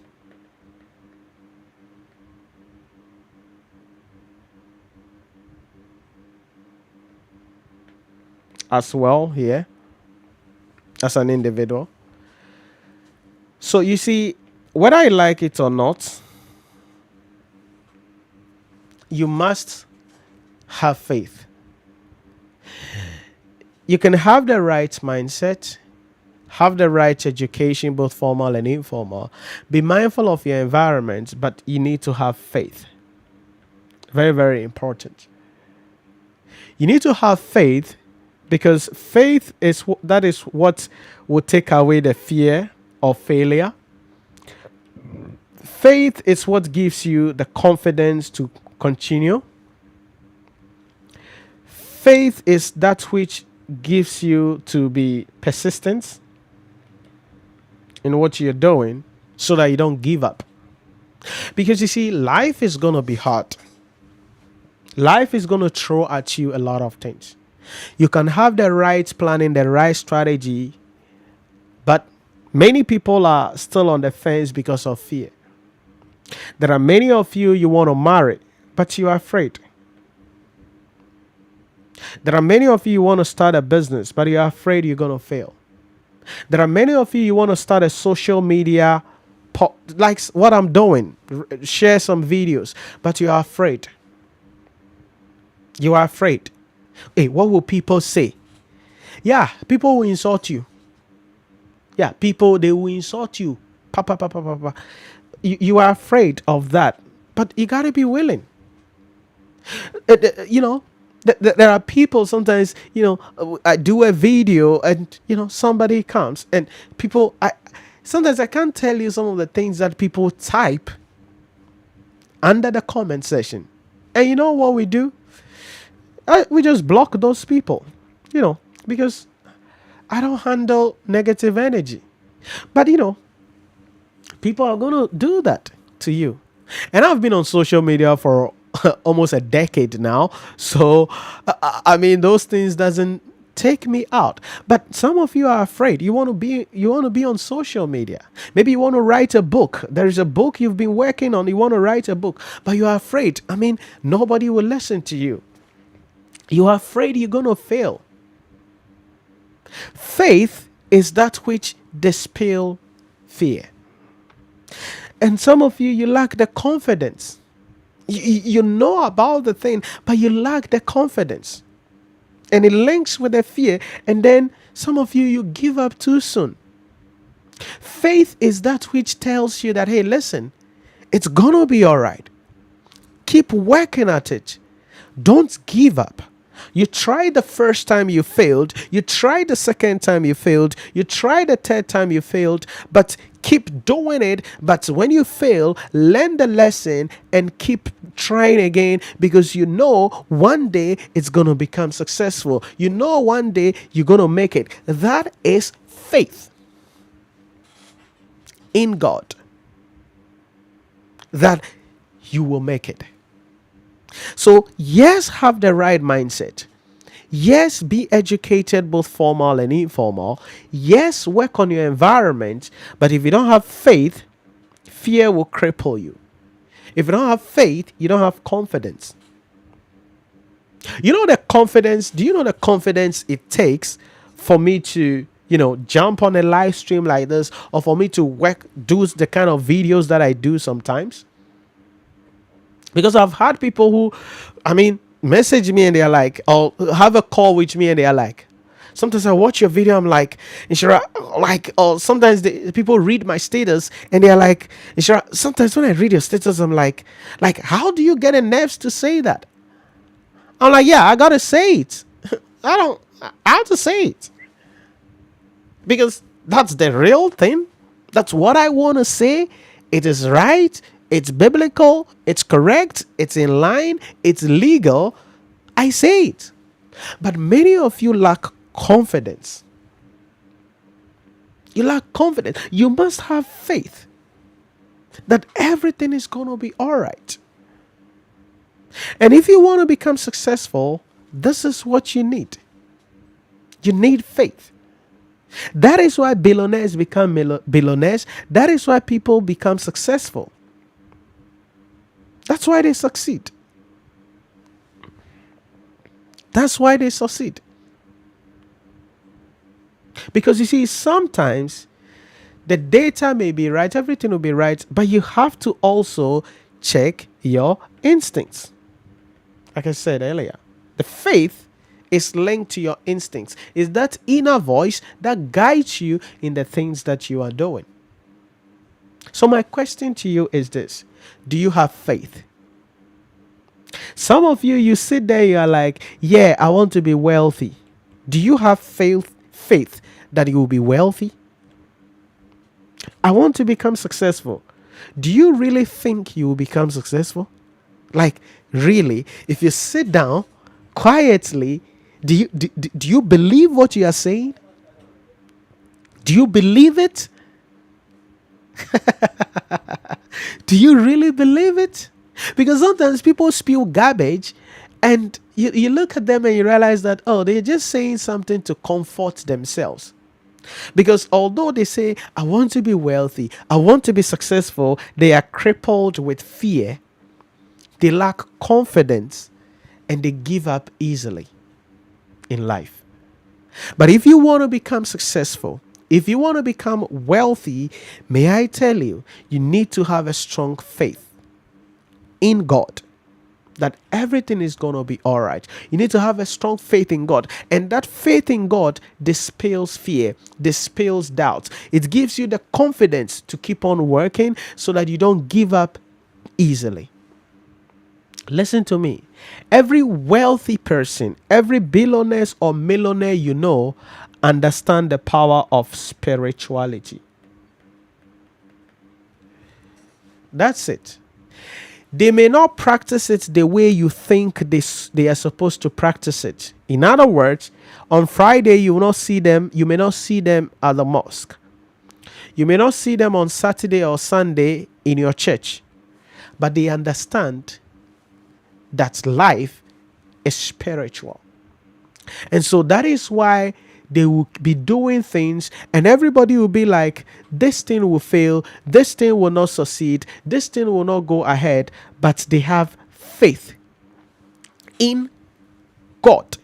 As well here, as an individual. So you see, whether I like it or not, you must have faith. You can have the right mindset, have the right education, both formal and informal. Be mindful of your environment, but you need to have faith. Very, very important. You need to have faith because faith is that is what will take away the fear of failure. Faith is what gives you the confidence to continue. Faith is that which gives you to be persistent in what you're doing so that you don't give up. Because you see, life is going to be hard. Life is going to throw at you a lot of things. You can have the right planning, the right strategy, but many people are still on the fence because of fear. There are many of you want to marry, but you are afraid. There are many of you want to start a business, but you're afraid you're going to fail. There are many of you want to start a social media, like what I'm doing, share some videos, but you are afraid. You are afraid. Hey, what will people say? Yeah, people will insult you. Yeah, people, they will insult you. You are afraid of that, but you got to be willing. There are people sometimes, I do a video and, somebody comes and people, sometimes I can't tell you some of the things that people type under the comment section. And you know what we do? We just block those people, because I don't handle negative energy. But, people are going to do that to you. And I've been on social media for almost a decade now. So, I mean, those things doesn't take me out. But some of you are afraid. You want to be on social media. Maybe you want to write a book. There is a book you've been working on. You want to write a book, but you are afraid. I mean, nobody will listen to you. You are afraid you're going to fail. Faith is that which dispels fear. And some of you lack the confidence. You know about the thing, but you lack the confidence. And it links with the fear. And then some of you give up too soon. Faith is that which tells you that, hey, listen, it's going to be all right. Keep working at it. Don't give up. You tried the first time, you failed. You tried the second time, you failed. You tried the third time, you failed. But keep doing it. But when you fail, learn the lesson and keep trying again, because you know one day it's going to become successful. You know one day you're going to make it. That is faith in God, that you will make it. So, yes, have the right mindset. Yes, be educated, both formal and informal. Yes, work on your environment. But if you don't have faith, fear will cripple you. If you don't have faith, you don't have confidence. Do you know the confidence it takes for me to, jump on a live stream like this, or for me to do the kind of videos that I do sometimes? Because I've had people who, message me and they're like, or have a call with me and they're like, sometimes I watch your video, I'm like, Nhyira, or sometimes people read my status and they're like, Nhyira, sometimes when I read your status, I'm like, how do you get the nerves to say that? I'm like, yeah, I gotta say it. I have to say it. Because that's the real thing. That's what I want to say. It is right. It's biblical, it's correct, it's in line, it's legal. I say it. But many of you lack confidence. You lack confidence. You must have faith that everything is going to be all right. And if you want to become successful, this is what you need. You need faith. That is why billionaires become billionaires. That is why people become successful. That's why they succeed. That's why they succeed. Because you see, sometimes the data may be right, everything will be right, but you have to also check your instincts. Like I said earlier, the faith is linked to your instincts. It's that inner voice that guides you in the things that you are doing. So my question to you is this: do you have faith? Some of you sit there, you are like, yeah, I want to be wealthy. Do you have faith that you will be wealthy? I want to become successful. Do you really think you will become successful? Like, really, if you sit down quietly, do you believe what you are saying? Do you believe it? Do you really believe it? Because sometimes people spew garbage and you look at them and you realize that, oh, they're just saying something to comfort themselves. Because although they say, I want to be wealthy, I want to be successful, they are crippled with fear, they lack confidence, and they give up easily in life. But if you want to become successful, if you want to become wealthy, may I tell you, you need to have a strong faith in God that everything is going to be all right. You need to have a strong faith in God. And that faith in God dispels fear, dispels doubts. It gives you the confidence to keep on working so that you don't give up easily. Listen to me. Every wealthy person, every billionaire or millionaire you know, understand the power of spirituality. That's it. They may not practice it the way you think they are supposed to practice it. In other words, on Friday you will not see them, you may not see them at the mosque. You may not see them on Saturday or Sunday in your church. But they understand that life is spiritual. And so that is why they will be doing things and everybody will be like, this thing will fail, this thing will not succeed, this thing will not go ahead, but they have faith in God.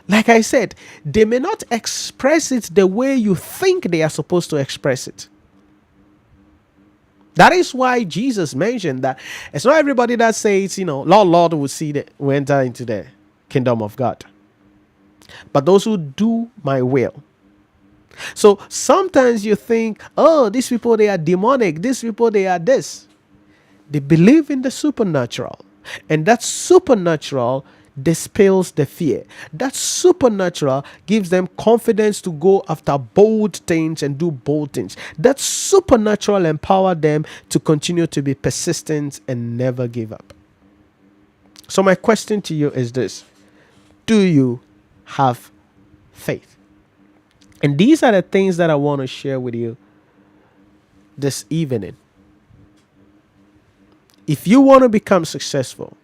Like I said, they may not express it the way you think they are supposed to express it. That is why Jesus mentioned that it's not everybody that says, Lord, Lord, will enter into the kingdom of God, but those who do my will. So sometimes you think, oh, these people, they are demonic. These people, they are this. They believe in the supernatural. And that supernatural dispels the fear. That supernatural gives them confidence to go after bold things and do bold things. That supernatural empower them to continue to be persistent and never give up. So my question to you is this: do you have faith? And these are the things that I want to share with you this evening. If you want to become successful,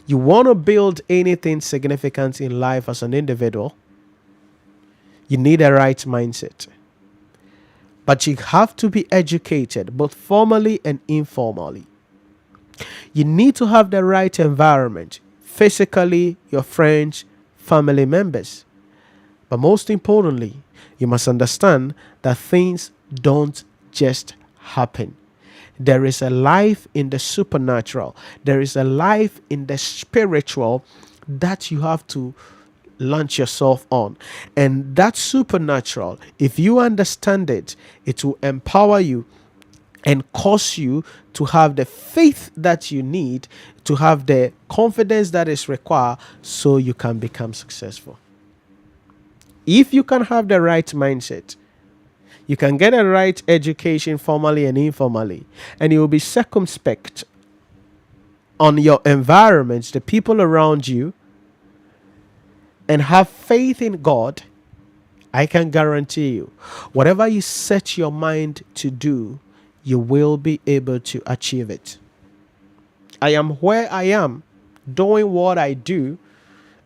you want to build anything significant in life as an individual, you need a right mindset. But you have to be educated, both formally and informally. You need to have the right environment, physically, your friends, family members. But most importantly, you must understand that things don't just happen. There is a life in the supernatural. There is a life in the spiritual that you have to launch yourself on. And that supernatural, if you understand it, it will empower you and cause you to have the faith that you need, to have the confidence that is required so you can become successful. If you can have the right mindset, you can get a right education formally and informally, and you will be circumspect on your environments, the people around you, and have faith in God. I can guarantee you, whatever you set your mind to do, you will be able to achieve it. I am where I am, doing what I do.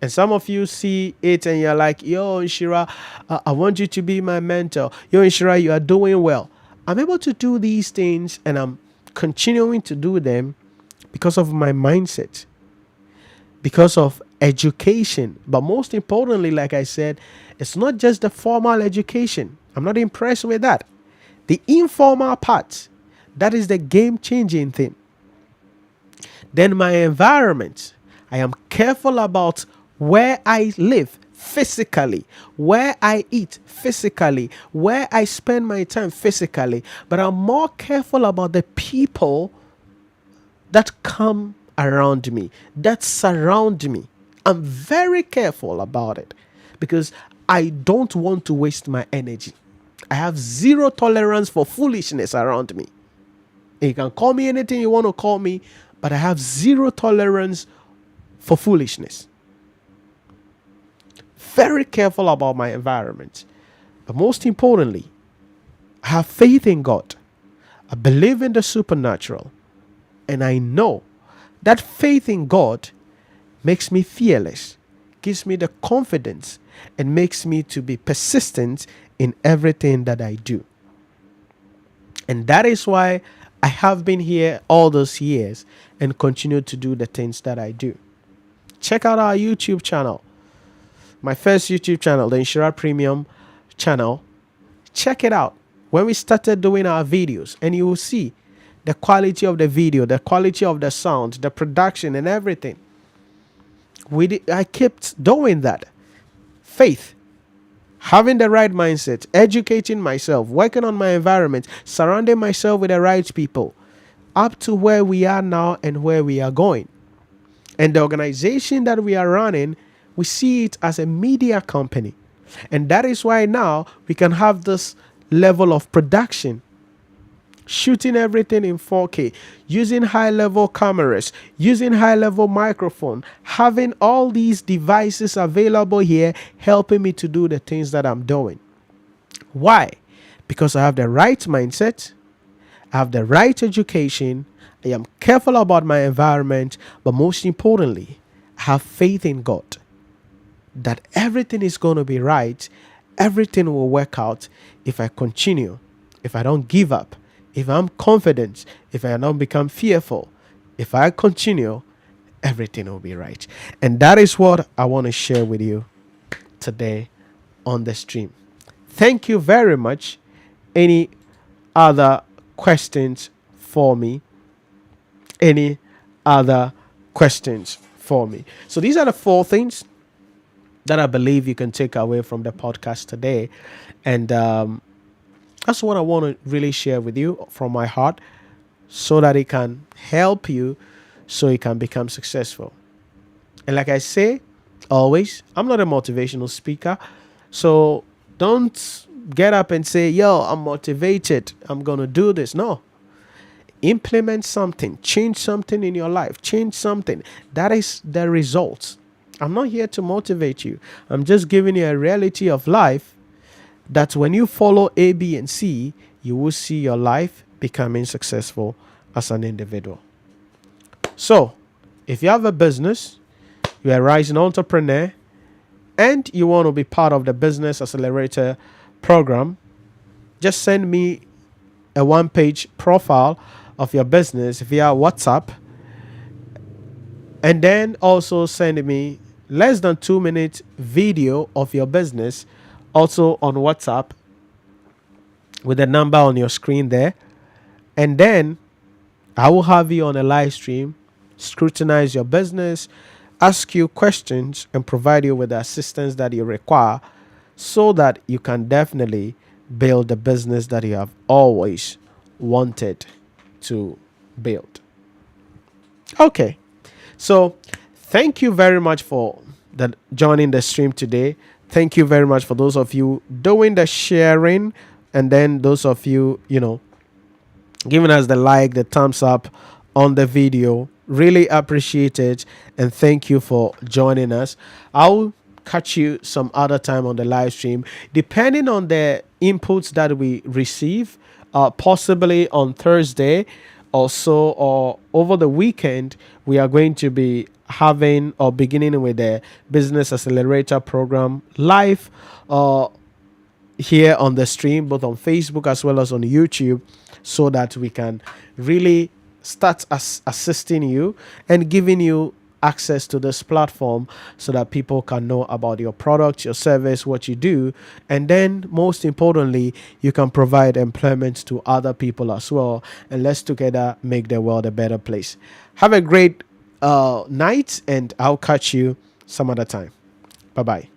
And some of you see it and you're like, yo, Nhyira, I want you to be my mentor. Yo, Nhyira, you are doing well. I'm able to do these things and I'm continuing to do them because of my mindset, because of education. But most importantly, like I said, it's not just the formal education. I'm not impressed with that. The informal part, that is the game-changing thing. Then my environment, I am careful about where I live physically, where I eat physically, where I spend my time physically, but I'm more careful about the people that come around me, that surround me. I'm very careful about it because I don't want to waste my energy. I have zero tolerance for foolishness around me. You can call me anything you want to call me, but I have zero tolerance for foolishness. Very careful about my environment. But most importantly, I have faith in God. I believe in the supernatural. And I know that faith in God makes me fearless, gives me the confidence, and makes me to be persistent in everything that I do. And that is why I have been here all those years and continue to do the things that I do. Check out our YouTube channel. My first YouTube channel, the Nhyira Premium channel. Check it out. When we started doing our videos, and you will see the quality of the video, the quality of the sound, the production and everything. I kept doing that. Faith, having the right mindset, educating myself, working on my environment, surrounding myself with the right people, up to where we are now and where we are going. And the organization that we are running, we see it as a media company. And that is why now we can have this level of production, shooting everything in 4K, using high level cameras, using high level microphone, having all these devices available here, helping me to do the things that I'm doing. Why? Because I have the right mindset, I have the right education, I am careful about my environment, but most importantly, I have faith in God that everything is going to be right, everything will work out if I continue, if I don't give up, if I'm confident, if I don't become fearful, if I continue, everything will be right. And that is what I want to share with you today on the stream. Thank you very much. Any other questions for me? Any other questions for me? So these are the 4 things that I believe you can take away from the podcast today. And that's what I want to really share with you from my heart, so that it can help you, so you can become successful. And like I say always, I'm not a motivational speaker. So don't get up and say, yo, I'm motivated, I'm going to do this. No. Implement something, change something in your life, change something. That is the results. I'm not here to motivate you. I'm just giving you a reality of life, that when you follow A, B, and C, you will see your life becoming successful as an individual. So, if you have a business, you're a rising entrepreneur, and you want to be part of the Business Accelerator program, just send me a 1-page profile of your business via WhatsApp, and then also send me less than 2-minute video of your business, also on WhatsApp, with the number on your screen there. And then I will have you on a live stream, scrutinize your business, ask you questions, and provide you with the assistance that you require, so that you can definitely build the business that you have always wanted to build. Okay, so thank you very much for joining the stream today. Thank you very much for those of you doing the sharing, and then those of you, giving us the like, the thumbs up on the video. Really appreciate it, and thank you for joining us. I'll catch you some other time on the live stream, depending on the inputs that we receive, possibly on Thursday also, or over the weekend. We are going to be having, or beginning with, the Business Accelerator program live here on the stream, both on Facebook as well as on YouTube, so that we can really start assisting you and giving you access to this platform, so that people can know about your product, your service, what you do, and then most importantly, you can provide employment to other people as well, and let's together make the world a better place. Have a great night, and I'll catch you some other time. Bye bye.